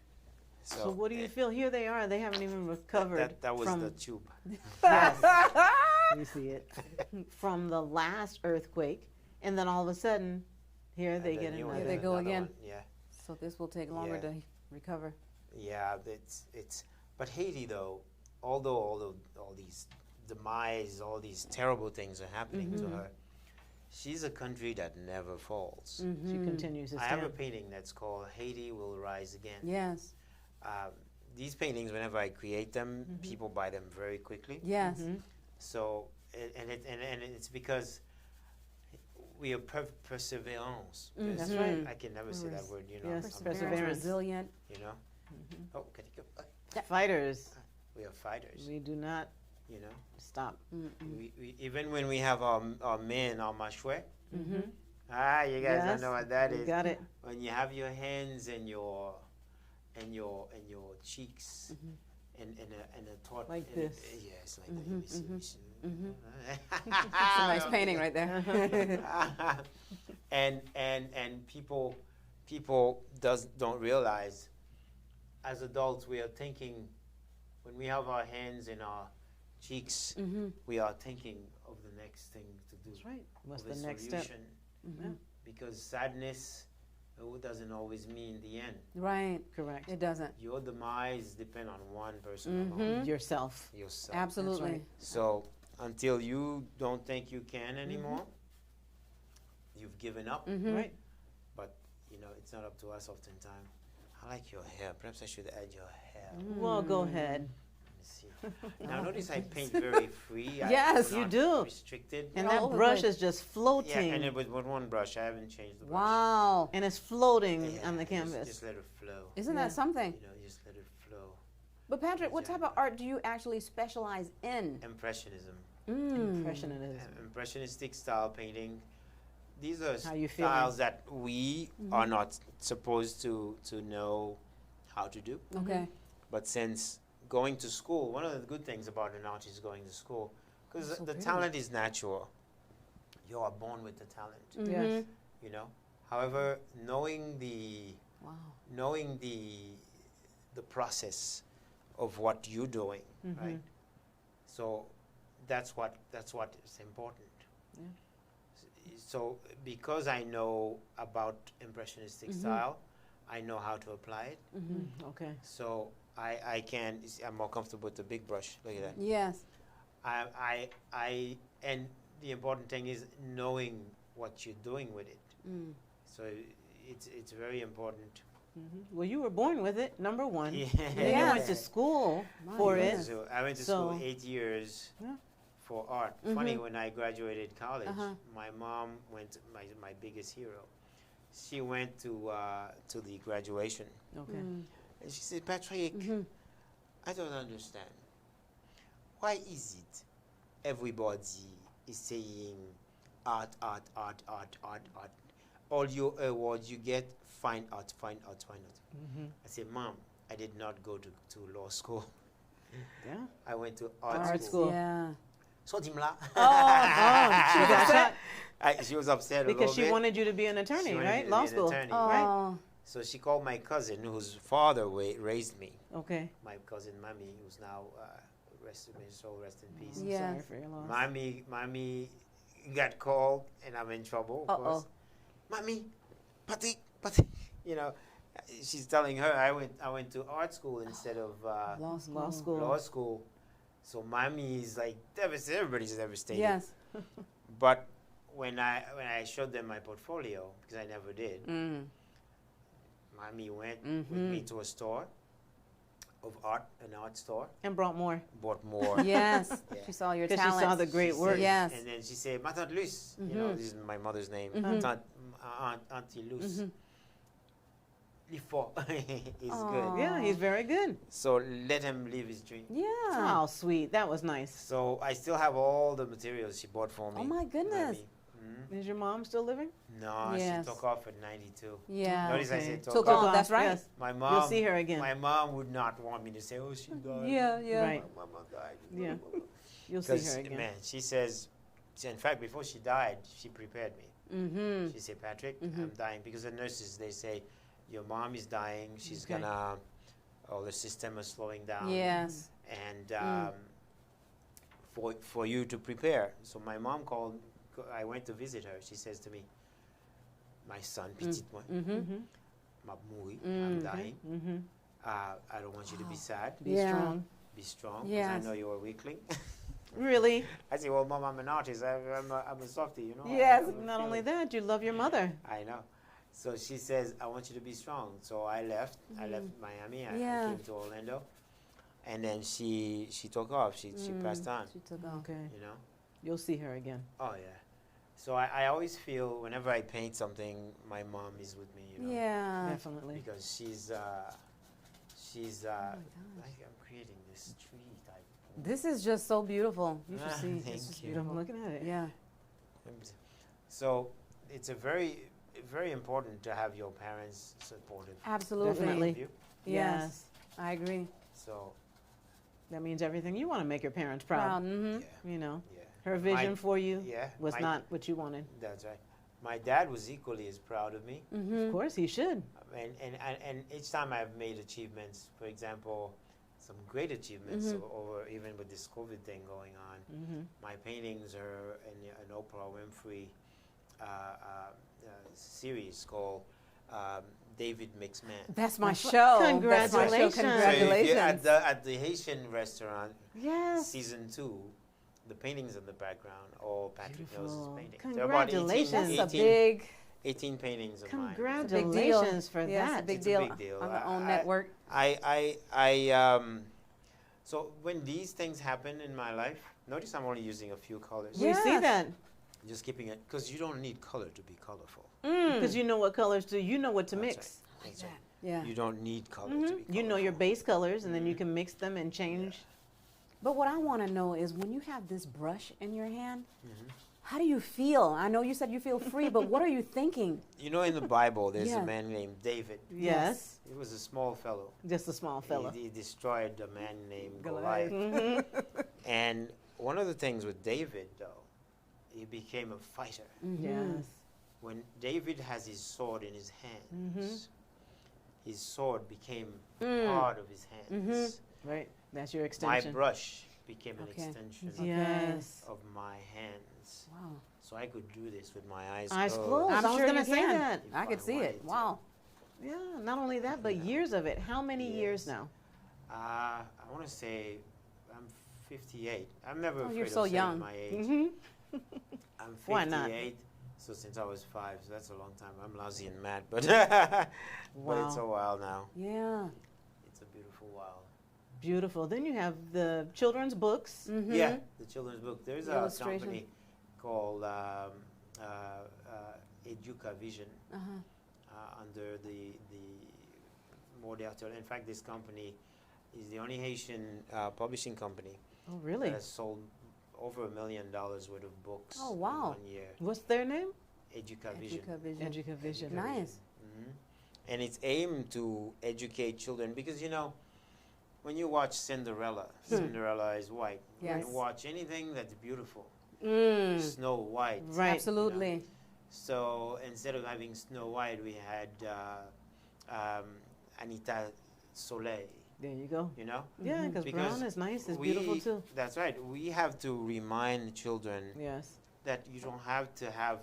Speaker 1: So what do you feel? Here they are. They haven't even recovered
Speaker 3: that was
Speaker 1: from.
Speaker 3: the tube.
Speaker 1: Yes. You see it from the last earthquake, and then all of a sudden, here they
Speaker 3: And
Speaker 1: get
Speaker 3: then you
Speaker 1: another.
Speaker 2: Here they
Speaker 3: want
Speaker 2: go
Speaker 3: another
Speaker 2: again.
Speaker 3: one. Yeah.
Speaker 2: So this will take longer
Speaker 3: Yeah.
Speaker 2: to recover.
Speaker 3: Yeah, it's but Haiti though, although all these demise, all these terrible things are happening to her, she's a country that never falls.
Speaker 1: She continues to
Speaker 3: I have a
Speaker 1: stand.
Speaker 3: painting that's called Haiti Will Rise Again.
Speaker 2: Yes.
Speaker 3: These paintings, whenever I create them, people buy them very quickly.
Speaker 2: Yes.
Speaker 3: So and it's because we are perseverance.
Speaker 1: That's right.
Speaker 3: I can never say that word. You know.
Speaker 1: Yes,
Speaker 3: I'm-
Speaker 1: Perseverance.
Speaker 2: Resilient.
Speaker 3: You know. Oh, can you go?
Speaker 1: Fighters.
Speaker 3: We are fighters.
Speaker 1: We do not
Speaker 3: You know.
Speaker 1: stop.
Speaker 3: We even when we have our men, our machouet.
Speaker 2: Mm-hmm.
Speaker 3: You guys
Speaker 1: Yes,
Speaker 3: don't know what that
Speaker 1: you
Speaker 3: is.
Speaker 1: got it.
Speaker 3: When you have your hands and your cheeks and a thought
Speaker 1: Like
Speaker 3: and
Speaker 1: this.
Speaker 3: yes, like that. Let me see, let me see.
Speaker 2: It's a nice painting right there.
Speaker 3: and people don't realize as adults we are thinking when we have our hands in our cheeks we are thinking of the next thing to do.
Speaker 1: That's right. What's
Speaker 3: of
Speaker 1: the
Speaker 3: a
Speaker 1: next step?
Speaker 3: solution.
Speaker 1: Yeah.
Speaker 3: Because sadness doesn't always mean the end.
Speaker 2: Right.
Speaker 1: Correct.
Speaker 2: It doesn't.
Speaker 3: Your demise depends on one person alone,
Speaker 1: Yourself.
Speaker 3: yourself.
Speaker 2: Absolutely.
Speaker 1: right.
Speaker 3: So until you don't think you can anymore, you've given up.
Speaker 1: Right.
Speaker 3: But you know, it's not up to us oftentimes. I like your hair. Perhaps I should add your hair.
Speaker 1: Well, go ahead.
Speaker 3: me see. Now notice I paint very free.
Speaker 2: Yes,
Speaker 3: I'm
Speaker 1: you
Speaker 3: not
Speaker 1: do.
Speaker 3: Restricted.
Speaker 1: And
Speaker 2: You're all
Speaker 1: that
Speaker 2: over the
Speaker 1: brush
Speaker 2: place.
Speaker 1: is just
Speaker 3: Yeah,
Speaker 1: floating.
Speaker 3: and it with one brush. I haven't changed the brush.
Speaker 2: Wow.
Speaker 1: And it's floating
Speaker 3: Yeah,
Speaker 1: on the
Speaker 3: just-
Speaker 1: canvas.
Speaker 3: Just let it flow.
Speaker 2: Isn't
Speaker 1: Yeah.
Speaker 2: that something?
Speaker 3: You know, just let it flow.
Speaker 2: But Patrick, what type of art do you actually specialize in?
Speaker 3: Impressionism.
Speaker 1: Impressionism.
Speaker 3: Impressionistic style painting. These are
Speaker 1: How you feeling?
Speaker 3: styles that we are not supposed to know how to do.
Speaker 2: Okay.
Speaker 3: But since going to school, one of the good things about an artist is going to school, because
Speaker 1: So
Speaker 3: the
Speaker 1: pretty.
Speaker 3: talent is natural. You are born with the talent,
Speaker 1: Yes.
Speaker 3: you know. However, knowing the
Speaker 2: Wow.
Speaker 3: knowing the process of what you're doing, right? So that's what is important.
Speaker 1: Yeah.
Speaker 3: So because I know about impressionistic style, I know how to apply it.
Speaker 1: Okay.
Speaker 3: So I can. I'm more comfortable with the big brush. Look at that.
Speaker 2: Yes.
Speaker 3: And the important thing is knowing what you're doing with it. So it's very important.
Speaker 1: Well, you were born with it, number one.
Speaker 3: Yeah.
Speaker 1: Then you went to school
Speaker 2: My
Speaker 1: for
Speaker 2: goodness.
Speaker 1: it.
Speaker 3: So I went to
Speaker 1: So-
Speaker 3: school 8 years
Speaker 1: Yeah.
Speaker 3: for art. Funny, when I graduated college, my mom went. My biggest hero. She went to the graduation,
Speaker 1: Okay.
Speaker 3: and she said, "Patrick, I don't understand. Why is it everybody is saying art, art, art, art, art, art? All your awards you get, fine art, fine art, fine art." I said, "Mom, I did not go to law school.
Speaker 1: Yeah.
Speaker 3: I went to
Speaker 1: Art
Speaker 3: art
Speaker 1: school.
Speaker 3: school."
Speaker 2: Yeah.
Speaker 3: So Timla.
Speaker 1: She got shot
Speaker 3: She was upset a
Speaker 1: because
Speaker 3: little
Speaker 1: she
Speaker 3: bit.
Speaker 1: wanted you to be an
Speaker 3: She
Speaker 1: attorney,
Speaker 3: wanted me
Speaker 1: right?
Speaker 3: to
Speaker 1: Law
Speaker 3: be an
Speaker 1: school.
Speaker 3: attorney,
Speaker 2: Oh.
Speaker 3: right? So she called my cousin, whose father raised me.
Speaker 1: Okay.
Speaker 3: My cousin, Mommy, who's now rest in peace.
Speaker 1: I'm
Speaker 2: Yes.
Speaker 1: sorry for your loss.
Speaker 3: Mommy got called, and I'm in trouble, of course. Mommy, Patrick, you know, she's telling her I went to art school instead of
Speaker 2: Law school.
Speaker 1: Law school.
Speaker 3: law school. So Mommy is like devastated. Everybody's devastated.
Speaker 2: Yes.
Speaker 3: But when I showed them my portfolio, because I never did, Mommy went with me to a store of art, an art store,
Speaker 1: And brought more.
Speaker 3: bought more.
Speaker 2: Yes.
Speaker 3: Yeah.
Speaker 2: She saw your
Speaker 1: Because she
Speaker 2: talent.
Speaker 1: saw the great
Speaker 3: She
Speaker 1: work.
Speaker 3: said-
Speaker 2: Yes.
Speaker 3: And then she said, "Ma tante Luce," you know, this is my mother's name, Auntie Luce. Lifo is good.
Speaker 1: Yeah, he's very good.
Speaker 3: So let him live his dream.
Speaker 2: Yeah.
Speaker 1: Oh, sweet. That was nice.
Speaker 3: So I still have all the materials she bought for me.
Speaker 2: Oh my goodness.
Speaker 3: Mommy.
Speaker 1: Is your mom still living?
Speaker 3: No,
Speaker 2: Yes.
Speaker 3: she took off at 92.
Speaker 2: Yeah.
Speaker 3: Notice I
Speaker 1: Okay.
Speaker 3: said
Speaker 2: Took
Speaker 3: off.
Speaker 2: off. That's right.
Speaker 1: Yes.
Speaker 3: My mom.
Speaker 1: You'll see her again.
Speaker 3: My mom would not want me to say, "Oh, she died."
Speaker 2: Yeah, yeah.
Speaker 1: Right.
Speaker 3: My mama died.
Speaker 1: Yeah. You'll see
Speaker 3: Because
Speaker 1: her again.
Speaker 3: man, she says, in fact, before she died, she prepared me.
Speaker 2: Mm-hmm.
Speaker 3: She said, "Patrick, I'm dying," because the nurses, they say, "Your mom is dying. She's
Speaker 1: Okay.
Speaker 3: gonna, all the system is slowing down."
Speaker 2: Yes.
Speaker 3: And for you to prepare. So my mom called. I went to visit her. She says to me, "My son, petit moi, ma mouri, I'm dying. I don't want you to be sad.
Speaker 1: Be
Speaker 2: Yeah.
Speaker 1: strong.
Speaker 3: Be strong, because
Speaker 2: Yes.
Speaker 3: I know you're a weakling."
Speaker 1: Really?
Speaker 3: I say, "Well, Mom, I'm an artist. I'm a softie, you know."
Speaker 2: Yes.
Speaker 3: I have a
Speaker 1: Not only
Speaker 3: feeling."
Speaker 1: that, you love your mother.
Speaker 3: I know. So she says, "I want you to be strong." So I left. I left Miami. I
Speaker 2: Yeah.
Speaker 3: came to Orlando, and then she took off. She passed on.
Speaker 2: She took off.
Speaker 1: Okay.
Speaker 3: You know.
Speaker 1: You'll see her again.
Speaker 3: Oh yeah. So I always feel whenever I paint something, my mom is with me. You know.
Speaker 2: Yeah.
Speaker 1: Definitely.
Speaker 3: Because she's
Speaker 2: Oh
Speaker 3: like I'm creating this tree type.
Speaker 2: This is just so beautiful. You should see.
Speaker 3: Thank
Speaker 2: It's just
Speaker 3: you.
Speaker 2: beautiful.
Speaker 1: I'm looking at it.
Speaker 2: Yeah.
Speaker 3: So it's a very important to have your parents supportive.
Speaker 2: Absolutely.
Speaker 1: Definitely.
Speaker 3: of you.
Speaker 2: Yes. I agree.
Speaker 3: So
Speaker 1: That means everything. You want to make your parents proud.
Speaker 2: Proud. Mm-hmm.
Speaker 3: yeah,
Speaker 1: You know,
Speaker 3: yeah.
Speaker 1: her vision
Speaker 3: My-
Speaker 1: for you
Speaker 3: Yeah.
Speaker 1: was
Speaker 3: my-
Speaker 1: not what you wanted.
Speaker 3: That's right. My dad was equally as proud of me.
Speaker 1: Of course, he should.
Speaker 3: And each time I've made achievements, for example, some great achievements over even with this COVID thing going on, my paintings are in an Oprah Winfrey series called David Makes Man.
Speaker 2: That's my
Speaker 1: That's what-
Speaker 2: show.
Speaker 1: Congratulations.
Speaker 2: That's my show.
Speaker 3: So if
Speaker 2: Congratulations.
Speaker 3: you're at the Haitian restaurant,
Speaker 1: Yes.
Speaker 3: season 2, the paintings in the background, all Patrick Noze's
Speaker 1: Beautiful.
Speaker 3: paintings. There are about 18
Speaker 1: Congratulations.
Speaker 2: That's a
Speaker 3: 18
Speaker 2: big,
Speaker 3: 18 paintings of mine.
Speaker 2: big deal.
Speaker 1: Congratulations for
Speaker 2: Yeah,
Speaker 1: that.
Speaker 2: it's a big
Speaker 3: It's a
Speaker 2: deal
Speaker 3: big deal.
Speaker 2: on the own
Speaker 3: I-
Speaker 2: network.
Speaker 3: So when these things happen in my life, notice I'm only using a few colors.
Speaker 1: We see
Speaker 2: Yes.
Speaker 1: that
Speaker 3: Just keeping it, because you don't need color to be colorful.
Speaker 1: because you know what colors to. You know what to
Speaker 3: That's
Speaker 1: mix.
Speaker 3: right. That's right.
Speaker 2: Yeah.
Speaker 3: You don't need color to be colorful.
Speaker 1: You know your base colors, and then you can mix them and change.
Speaker 2: But what I want to know is when you have this brush in your hand,
Speaker 3: Mm-hmm.
Speaker 2: how do you feel? I know you said you feel free, but what are you thinking?
Speaker 3: You know, in the Bible, there's
Speaker 2: Yeah.
Speaker 3: a man named David.
Speaker 1: Yes,
Speaker 3: He was a small fellow.
Speaker 1: just a small fella.
Speaker 3: He destroyed a man named
Speaker 2: Goliath.
Speaker 3: Goliath. And one of the things with David, though, he became a fighter.
Speaker 1: Yes.
Speaker 3: When David has his sword in his hands,
Speaker 1: Mm-hmm.
Speaker 3: his sword became
Speaker 2: Mm.
Speaker 3: part of his hands.
Speaker 1: Right. That's your
Speaker 3: My
Speaker 1: extension.
Speaker 3: brush became an
Speaker 2: Okay.
Speaker 3: extension
Speaker 1: Yes.
Speaker 3: of my hands.
Speaker 2: Wow.
Speaker 3: So I could do this with my eyes
Speaker 1: Eyes
Speaker 3: closed.
Speaker 1: closed.
Speaker 2: I'm
Speaker 1: I was
Speaker 2: sure
Speaker 1: gonna
Speaker 2: you
Speaker 1: say
Speaker 2: can.
Speaker 1: that.
Speaker 3: If
Speaker 2: I could see
Speaker 3: wanted
Speaker 2: it.
Speaker 3: to.
Speaker 2: Wow.
Speaker 1: Yeah. Not only that, but years of it. How many years
Speaker 3: Yes.
Speaker 1: now?
Speaker 3: I want to say I'm 58. I'm never
Speaker 2: Oh,
Speaker 3: afraid
Speaker 2: you're
Speaker 3: of
Speaker 2: so
Speaker 3: saying
Speaker 2: young.
Speaker 3: my age.
Speaker 1: Mm-hmm.
Speaker 3: I'm 58.
Speaker 1: Why not?
Speaker 3: So since I was 5, so that's a long time. I'm lousy in math, but but it's a
Speaker 1: Wow.
Speaker 3: while now.
Speaker 2: Yeah.
Speaker 3: It's a beautiful while.
Speaker 1: Beautiful. Then you have the children's books.
Speaker 2: Mm-hmm.
Speaker 3: Yeah, the children's book. There's a
Speaker 2: Illustration.
Speaker 3: company called Educa Vision
Speaker 2: Uh-huh.
Speaker 3: under the Moderne. In fact, this company is the only Haitian publishing company
Speaker 1: Oh, really?
Speaker 3: that has sold over $1 million worth of books
Speaker 2: Oh, wow.
Speaker 3: in 1 year.
Speaker 1: What's their name?
Speaker 3: Educa Vision.
Speaker 2: Educa Vision.
Speaker 1: Educa Vision.
Speaker 2: Nice.
Speaker 3: Mhm. And it's aimed to educate children because, you know, when you watch Cinderella, Cinderella is white. When
Speaker 2: Yes.
Speaker 3: you watch anything that's beautiful,
Speaker 2: Mm.
Speaker 3: Snow White.
Speaker 1: Right.
Speaker 2: Absolutely.
Speaker 3: So instead of having Snow White, we had Anita Soleil,
Speaker 1: There you go.
Speaker 3: you know?
Speaker 1: Yeah, because
Speaker 3: Because
Speaker 1: brown is nice. It's beautiful
Speaker 3: we-
Speaker 1: too.
Speaker 3: That's right. We have to remind children
Speaker 1: Yes.
Speaker 3: that you don't have to have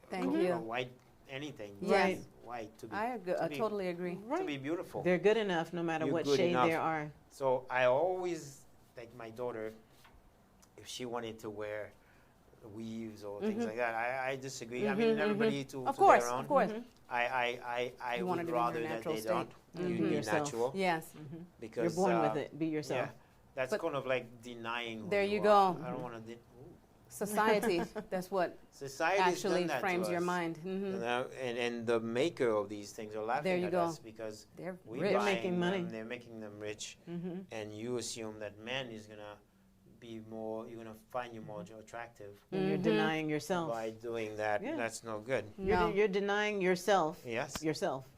Speaker 2: Thank
Speaker 3: a
Speaker 2: you.
Speaker 3: white anything.
Speaker 2: Yes.
Speaker 3: just white to be
Speaker 2: I
Speaker 3: be-
Speaker 2: totally agree.
Speaker 3: to be beautiful.
Speaker 1: They're good enough no matter
Speaker 3: You're
Speaker 1: what
Speaker 3: good
Speaker 1: shade
Speaker 3: enough.
Speaker 1: there are.
Speaker 3: So I always, like my daughter, if she wanted to wear weaves or things like that, I disagree. I mean, everybody to
Speaker 2: Of
Speaker 3: to
Speaker 2: course,
Speaker 3: their own.
Speaker 2: of course.
Speaker 3: I
Speaker 2: You wanted
Speaker 3: would
Speaker 2: to be in your
Speaker 3: rather that
Speaker 2: natural
Speaker 3: they
Speaker 2: state.
Speaker 3: don't. You
Speaker 1: Mhm.
Speaker 3: be
Speaker 1: Yourself.
Speaker 3: natural
Speaker 2: Yes.
Speaker 3: because
Speaker 1: You're born with it. Be yourself.
Speaker 3: Yeah, that's
Speaker 2: But-
Speaker 3: kind of like denying. who
Speaker 2: There you
Speaker 3: are.
Speaker 2: go.
Speaker 3: I don't want to.
Speaker 2: Society. That's what
Speaker 3: Society
Speaker 2: actually
Speaker 3: done that
Speaker 2: frames
Speaker 3: to
Speaker 2: your
Speaker 3: us.
Speaker 2: mind.
Speaker 3: You
Speaker 2: Mm-hmm.
Speaker 3: know, and the maker of these things are laughing
Speaker 2: There you
Speaker 3: at
Speaker 2: go.
Speaker 3: us because
Speaker 2: They're
Speaker 3: we
Speaker 2: rich.
Speaker 3: buying
Speaker 1: making money.
Speaker 3: them, they're making them rich,
Speaker 1: Mm-hmm.
Speaker 3: and you assume that man is gonna be more. You're gonna find you more attractive
Speaker 1: And you're
Speaker 2: Mhm.
Speaker 1: denying yourself.
Speaker 3: by doing that.
Speaker 1: Yeah.
Speaker 3: That's no good.
Speaker 1: You're,
Speaker 2: No.
Speaker 1: you're denying yourself.
Speaker 3: Yes.
Speaker 1: Yourself.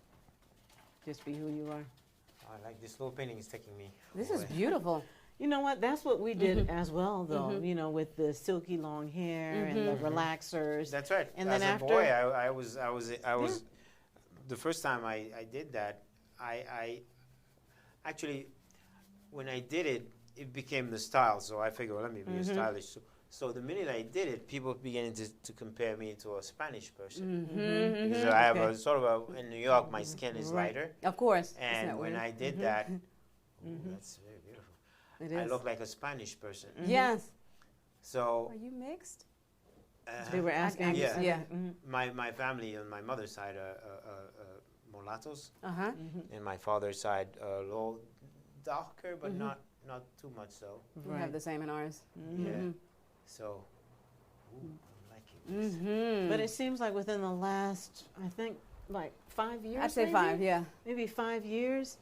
Speaker 1: Just be who you are.
Speaker 3: I like this little painting is taking me.
Speaker 2: This is
Speaker 3: away.
Speaker 2: beautiful.
Speaker 1: You know what? That's what we did as well, though. You know, with the silky long hair and the relaxers.
Speaker 3: That's right.
Speaker 1: And
Speaker 3: As
Speaker 1: then
Speaker 3: a
Speaker 1: after-
Speaker 3: boy, I was. The first time I did that, I actually, when I did it, it became the style. So I figured, well, let me be a stylish. So the minute I did it, people began to compare me to a Spanish person.
Speaker 2: Mm-hmm.
Speaker 3: Because I have
Speaker 1: Okay.
Speaker 3: a sort of a, in New York, my skin is
Speaker 1: Right.
Speaker 3: lighter.
Speaker 2: Of course. Isn't
Speaker 3: And
Speaker 2: that
Speaker 3: when
Speaker 2: weird?
Speaker 3: I did that, ooh, that's very beautiful.
Speaker 2: It
Speaker 3: I
Speaker 2: is.
Speaker 3: look like a Spanish person.
Speaker 2: Yes.
Speaker 3: So
Speaker 2: Are you mixed?
Speaker 1: They were asking.
Speaker 2: I
Speaker 1: you
Speaker 3: Yeah.
Speaker 2: guess, yeah.
Speaker 1: Mhm.
Speaker 3: my family on my mother's side are mulattoes,
Speaker 2: Uh-huh.
Speaker 3: and my father's side a little darker, but
Speaker 2: Mm-hmm.
Speaker 3: not too much so.
Speaker 2: We
Speaker 1: Right.
Speaker 2: have the same in ours.
Speaker 3: Yeah. So, ooh, I'm liking this.
Speaker 2: Mm-hmm.
Speaker 1: But it seems like within the last, I think, like 5 years.
Speaker 2: I'd say
Speaker 1: maybe?
Speaker 2: 5, yeah.
Speaker 1: Maybe 5 years.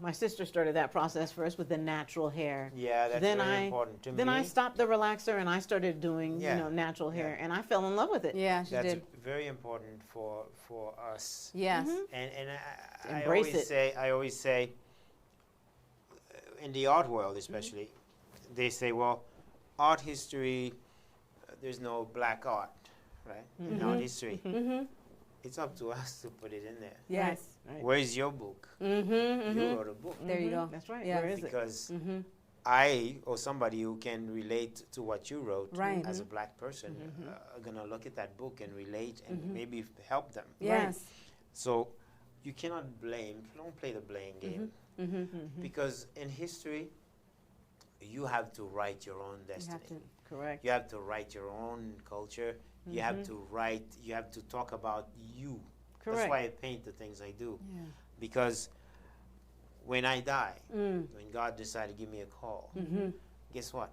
Speaker 1: My sister started that process first with the natural hair.
Speaker 3: Yeah, that's
Speaker 1: Then
Speaker 3: very
Speaker 1: I-
Speaker 3: important to
Speaker 1: Then
Speaker 3: me.
Speaker 1: I stopped the relaxer and I started doing,
Speaker 3: Yeah.
Speaker 1: natural hair,
Speaker 3: Yeah.
Speaker 1: and I fell in love with it.
Speaker 2: Yeah, she
Speaker 3: That's
Speaker 2: did.
Speaker 3: very important for us.
Speaker 2: Yes.
Speaker 3: And I
Speaker 1: Embrace
Speaker 3: always
Speaker 1: it.
Speaker 3: say in the art world especially, they say, well, art history, there's no black art, right? In art history,
Speaker 2: Mm-hmm.
Speaker 3: it's up to us to put it in there.
Speaker 2: Yes.
Speaker 1: Right.
Speaker 3: Where's your book?
Speaker 2: Mm-hmm.
Speaker 3: You wrote a book.
Speaker 2: There you
Speaker 1: Mhm.
Speaker 2: go.
Speaker 1: That's right.
Speaker 2: Yeah.
Speaker 1: Where is it?
Speaker 3: Because
Speaker 2: Mm-hmm.
Speaker 3: I or somebody who can relate to what you wrote
Speaker 2: Right.
Speaker 3: as a black person are gonna look at that book and relate and maybe help them.
Speaker 2: Yes.
Speaker 3: So you cannot blame. Don't play the blame game
Speaker 2: Mm-hmm.
Speaker 3: because in history you have to write your own
Speaker 2: You
Speaker 3: destiny.
Speaker 2: have to.
Speaker 1: Correct.
Speaker 3: You have to write your own culture. You have to write. You have to talk about you.
Speaker 1: Correct.
Speaker 3: That's why I paint the things I do
Speaker 2: Yeah.
Speaker 3: because when I die,
Speaker 2: Mm.
Speaker 3: when God decided to give me a call,
Speaker 2: Mm-hmm.
Speaker 3: guess what?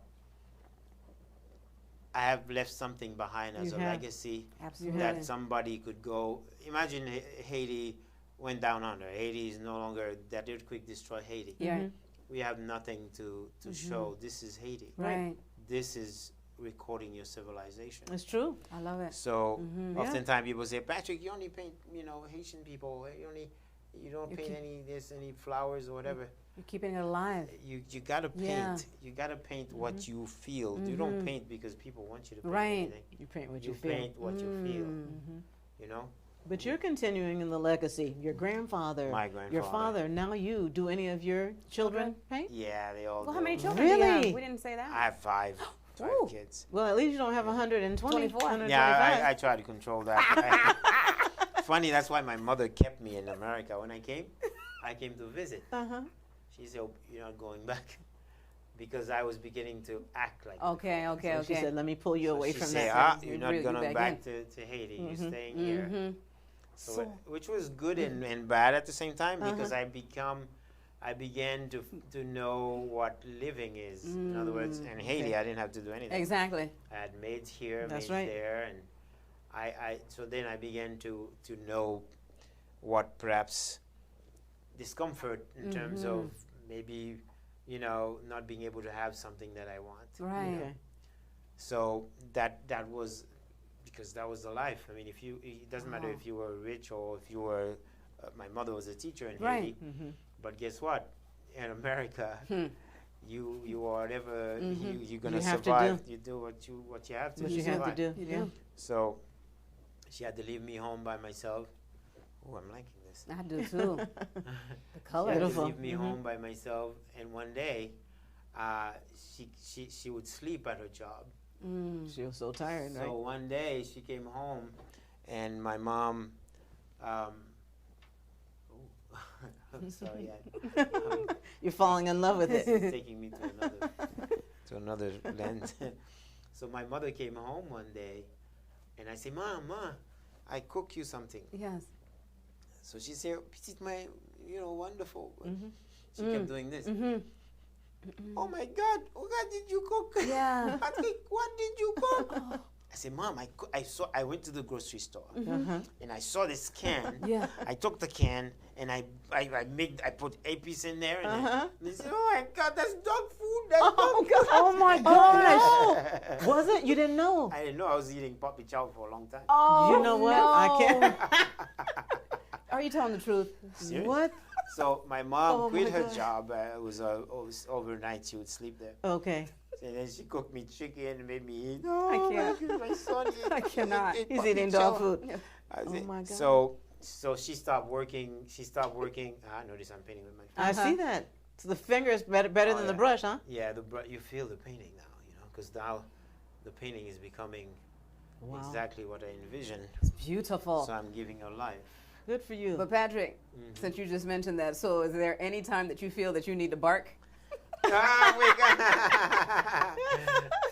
Speaker 3: I have left something behind as
Speaker 1: You
Speaker 3: a
Speaker 1: have.
Speaker 3: legacy
Speaker 2: Absolutely.
Speaker 3: that somebody could go. Imagine Haiti went down under. Haiti is no longer, that earthquake destroyed Haiti.
Speaker 2: Yeah.
Speaker 1: Mhm.
Speaker 3: We have nothing to show. This is Haiti.
Speaker 2: Right.
Speaker 3: This is recording your civilization.
Speaker 1: It's true.
Speaker 2: I love it.
Speaker 3: So
Speaker 2: Mhm.
Speaker 3: oftentimes people say, Patrick, you only paint, Haitian people. You don't
Speaker 2: You
Speaker 3: paint any flowers or whatever.
Speaker 2: You're keeping it alive.
Speaker 3: You gotta paint.
Speaker 2: Yeah.
Speaker 3: You gotta paint what you feel. You don't paint because people want you to paint
Speaker 2: Right.
Speaker 3: anything.
Speaker 1: You paint what
Speaker 3: You
Speaker 1: you feel.
Speaker 3: paint what you feel.
Speaker 2: Mm.
Speaker 3: You know.
Speaker 1: But you're continuing in the legacy. Your grandfather,
Speaker 3: My grandfather.
Speaker 1: your father, now you. Do any of your children paint?
Speaker 3: Yeah, they all.
Speaker 2: Well,
Speaker 3: do.
Speaker 2: how many children do you
Speaker 1: Really?
Speaker 2: have? We didn't say that.
Speaker 3: I have five
Speaker 2: Ooh.
Speaker 3: kids.
Speaker 1: Well, at least you don't have 120,
Speaker 2: 24.
Speaker 1: 125.
Speaker 3: Yeah, I try to control that. Funny, that's why my mother kept me in America. When I came to visit.
Speaker 1: Uh-huh.
Speaker 3: She said, oh, "You're not going back," because I was beginning to act like.
Speaker 2: Okay,
Speaker 3: before.
Speaker 2: okay,
Speaker 1: So
Speaker 2: okay.
Speaker 1: she said, let me pull you
Speaker 3: So
Speaker 1: away
Speaker 3: she
Speaker 1: from
Speaker 3: said,
Speaker 1: that.
Speaker 3: you're
Speaker 2: Reel
Speaker 3: not
Speaker 2: you
Speaker 3: going
Speaker 2: back
Speaker 3: back to Haiti. You're
Speaker 1: Mhm.
Speaker 3: staying here.
Speaker 2: Mm-hmm.
Speaker 3: So, which was good and bad at the same time because I began to know what living is. In other words, in Haiti, I didn't have to do anything.
Speaker 2: Exactly.
Speaker 3: I had maids here,
Speaker 1: That's
Speaker 3: maids
Speaker 1: right.
Speaker 3: there, and so then I began to know what perhaps discomfort in terms of maybe not being able to have something that I want.
Speaker 2: Right.
Speaker 1: Okay.
Speaker 3: So that was because that was the life. I mean, it doesn't matter if you were rich or if you were. My mother was a teacher in
Speaker 2: Right.
Speaker 3: Haiti,
Speaker 1: Mm-hmm.
Speaker 3: but guess what? In America, you are whatever you're gonna
Speaker 1: You have to
Speaker 3: survive. You do what you have to.
Speaker 1: What
Speaker 3: to
Speaker 1: you have to
Speaker 3: survive.
Speaker 1: do.
Speaker 2: You
Speaker 1: Yeah.
Speaker 2: do.
Speaker 3: So she had to leave me home by myself. Oh, I'm liking this.
Speaker 2: I do too. The
Speaker 3: She
Speaker 2: color.
Speaker 3: had to
Speaker 1: Beautiful.
Speaker 3: leave me home by myself, and one day, she would sleep at her job.
Speaker 2: Mm.
Speaker 1: She was so tired,
Speaker 3: So
Speaker 1: right?
Speaker 3: one day she came home, and my mom. I'm sorry,
Speaker 1: You're falling in love with
Speaker 3: this
Speaker 1: it.
Speaker 3: is taking me to another lens. So my mother came home one day, and I said, Ma, I cook you something.
Speaker 2: Yes.
Speaker 3: So she said, "This is my, wonderful."
Speaker 1: Mhm.
Speaker 3: She kept doing this.
Speaker 2: Mm-hmm.
Speaker 3: Oh my God! What did you cook?
Speaker 2: Yeah.
Speaker 3: Patrick, what did you cook? I said, Mom, I went to the grocery store
Speaker 1: Uh-huh.
Speaker 3: and I saw this can.
Speaker 2: Yeah.
Speaker 3: I took the can and I put APs in there and
Speaker 1: Uh-huh.
Speaker 3: they said, oh my God, that's dog food. That's dog food.
Speaker 2: Oh my gosh.
Speaker 1: Oh, was it? You didn't know?
Speaker 3: I didn't know I was eating puppy chow for a long time.
Speaker 2: Oh,
Speaker 1: You know what? I
Speaker 2: no.
Speaker 1: can't.
Speaker 2: Are you telling the truth?
Speaker 3: Serious?
Speaker 1: What?
Speaker 3: So my mom
Speaker 1: Oh
Speaker 3: quit
Speaker 1: my
Speaker 3: her
Speaker 1: God.
Speaker 3: job. It was overnight. She would sleep there.
Speaker 1: Okay.
Speaker 3: And then she cooked me chicken and made me eat.
Speaker 2: I
Speaker 3: Oh,
Speaker 2: can't.
Speaker 3: my son.
Speaker 2: I cannot.
Speaker 1: He's eating dog food.
Speaker 3: I
Speaker 1: Oh
Speaker 3: said-
Speaker 1: my God.
Speaker 3: So she stopped working. I noticed I'm painting with my.
Speaker 1: I see that. So the finger is better
Speaker 3: Oh,
Speaker 1: than the
Speaker 3: yeah.
Speaker 1: brush, huh?
Speaker 3: Yeah, you feel the painting now, because now the painting is becoming
Speaker 1: Wow.
Speaker 3: exactly what I envisioned.
Speaker 2: It's beautiful.
Speaker 3: So I'm giving her life.
Speaker 1: Good for you.
Speaker 2: But Patrick,
Speaker 3: Mhm.
Speaker 2: since you just mentioned that, so is there any time that you feel that you need to bark?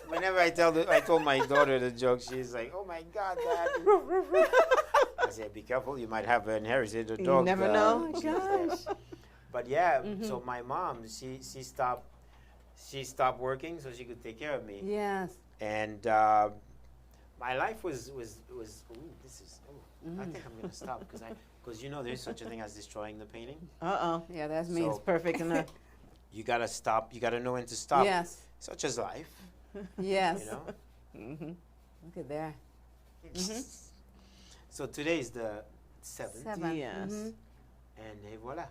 Speaker 3: Whenever I told my daughter the joke, she's like, "Oh my God, Dad!" I said, "Be careful, you might have inherited a
Speaker 1: You
Speaker 3: dog."
Speaker 1: never know.
Speaker 3: disease there." But yeah, so my mom, she stopped working so she could take care of me,
Speaker 2: Yes.
Speaker 3: and my life was ooh, this is. I think I'm gonna stop because there's such a thing as destroying the painting.
Speaker 1: Uh-oh.
Speaker 2: Yeah, that's me.
Speaker 3: So-
Speaker 1: It's perfect enough.
Speaker 3: You gotta stop. You gotta know when to stop.
Speaker 2: Yes.
Speaker 3: Such as life,
Speaker 2: Yes.
Speaker 3: you know.
Speaker 1: Mm-hmm.
Speaker 2: Look at there.
Speaker 3: So today is the 7th,
Speaker 2: 7.
Speaker 1: Yes.
Speaker 2: Mhm.
Speaker 3: and voila.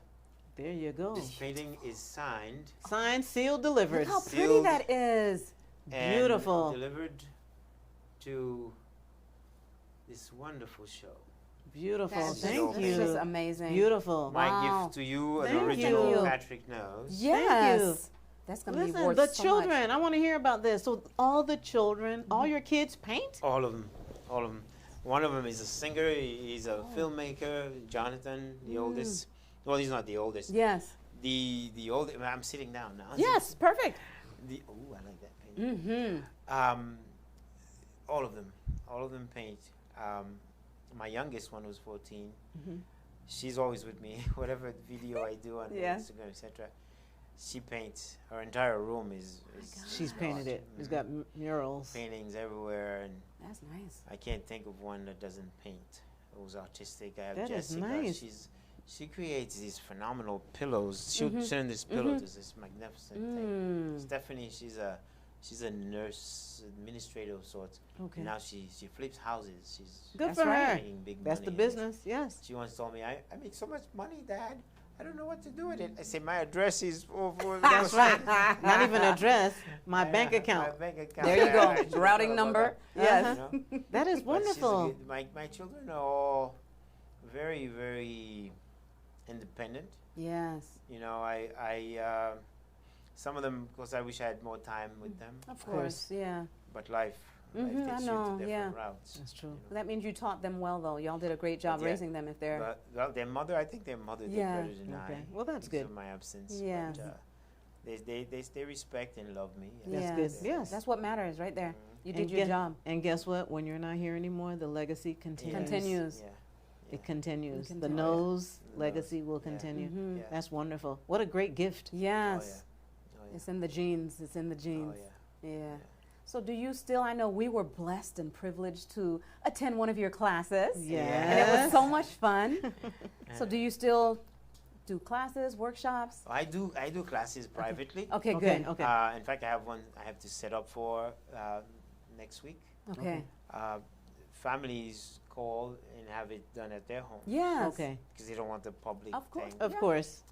Speaker 1: There you go.
Speaker 3: This painting is signed
Speaker 1: Signed, sealed,
Speaker 2: Look
Speaker 1: delivered.
Speaker 2: how pretty
Speaker 3: Sealed.
Speaker 2: that is.
Speaker 3: and
Speaker 1: Beautiful.
Speaker 3: delivered to this wonderful show.
Speaker 1: Beautiful.
Speaker 2: That's
Speaker 3: Thank
Speaker 2: just,
Speaker 1: Thank
Speaker 2: that's just
Speaker 1: you.
Speaker 2: amazing.
Speaker 1: Beautiful.
Speaker 3: My
Speaker 2: Wow.
Speaker 3: gift to you, an
Speaker 1: Thank
Speaker 3: original
Speaker 2: you.
Speaker 3: Patrick Noze.
Speaker 2: Yes. That's going to be
Speaker 1: Listen,
Speaker 2: worth
Speaker 1: the
Speaker 2: so
Speaker 1: children. I want to hear about this. So all the children, all your kids paint?
Speaker 3: All of them. One of them is a singer. He's a filmmaker. Jonathan, the oldest. Well, he's not the oldest.
Speaker 2: much. Yes.
Speaker 3: The old. I'm sitting down now.
Speaker 2: Yes, perfect.
Speaker 3: I like that painting.
Speaker 2: Mm-hmm.
Speaker 3: All of them paint. My youngest one was 14. she's always with me. Whatever video I do on
Speaker 2: Yeah.
Speaker 3: Instagram, etc. She paints. Her entire room is
Speaker 1: She's painted it. It's got murals.
Speaker 3: paintings everywhere, and
Speaker 2: That's nice.
Speaker 3: I can't think of one that doesn't paint. Who's artistic. I have
Speaker 1: That is
Speaker 3: Jessica.
Speaker 1: nice.
Speaker 3: She creates these phenomenal pillows. She'll send this pillow to this magnificent thing. Stephanie, she's a nurse administrator of sorts.
Speaker 1: Okay.
Speaker 3: Now she flips houses. She's
Speaker 1: Good
Speaker 2: That's
Speaker 1: for
Speaker 2: right.
Speaker 1: her.
Speaker 3: making big
Speaker 1: That's
Speaker 3: money
Speaker 1: the
Speaker 3: in it.
Speaker 1: business. Yes.
Speaker 3: She once told me, I make so much money, Dad. I don't know what to do with it. I say, my address is for
Speaker 1: That's right. Not even address. My bank
Speaker 3: My
Speaker 1: account.
Speaker 3: bank account.
Speaker 2: There you go.
Speaker 3: I should
Speaker 2: Routing
Speaker 3: know about
Speaker 2: number.
Speaker 3: that,
Speaker 2: Yes.
Speaker 3: you know?
Speaker 1: That is
Speaker 3: But she's a
Speaker 1: wonderful.
Speaker 3: good- my children are all very, very independent.
Speaker 2: Yes.
Speaker 3: You know, some of them, of course, I wish I had more time with them.
Speaker 2: Of
Speaker 1: course.
Speaker 2: course. Yeah.
Speaker 3: But life
Speaker 2: I
Speaker 3: takes you
Speaker 2: know,
Speaker 3: to different
Speaker 2: yeah.
Speaker 3: routes.
Speaker 1: That's true.
Speaker 3: you know.
Speaker 2: That means you taught them well, though. Y'all did a great job
Speaker 3: yeah.
Speaker 2: raising them if they're.
Speaker 3: But, well, their mother, I think their mother did
Speaker 2: Yeah.
Speaker 3: better than
Speaker 1: Okay.
Speaker 3: I.
Speaker 1: Well, that's
Speaker 3: because
Speaker 1: good.
Speaker 3: of my absence.
Speaker 2: Yeah.
Speaker 3: But, they respect and love me. and
Speaker 1: That's
Speaker 2: Yes.
Speaker 1: good. Yes.
Speaker 2: That's what matters right there. You
Speaker 1: And
Speaker 2: did your
Speaker 1: get-
Speaker 2: job.
Speaker 1: And guess what? When you're not here anymore, the legacy continues.
Speaker 2: Continues.
Speaker 3: Yeah.
Speaker 1: It continues.
Speaker 2: It
Speaker 1: The
Speaker 2: continues.
Speaker 1: nose
Speaker 3: The
Speaker 1: legacy will
Speaker 3: yeah.
Speaker 1: continue.
Speaker 2: Mhm.
Speaker 3: Yeah.
Speaker 1: That's wonderful. What a great gift.
Speaker 3: Oh,
Speaker 2: Yes.
Speaker 3: yeah. Oh, yeah.
Speaker 2: It's in the genes. It's in the
Speaker 3: Oh,
Speaker 2: genes.
Speaker 3: yeah.
Speaker 2: Yeah. So do you still, I know we were blessed and privileged to attend one of your classes.
Speaker 1: Yes.
Speaker 2: And it was so much fun. So do you still do classes, workshops?
Speaker 3: I do classes privately.
Speaker 2: Okay,
Speaker 1: Okay,
Speaker 2: good.
Speaker 1: okay.
Speaker 3: In fact, I have one I have to set up for next week.
Speaker 2: Okay.
Speaker 3: Families call and have it done at their home
Speaker 2: Yes.
Speaker 1: Okay.
Speaker 3: because they don't want the public
Speaker 2: Of course.
Speaker 3: thing.
Speaker 1: Of
Speaker 2: Yeah.
Speaker 1: course.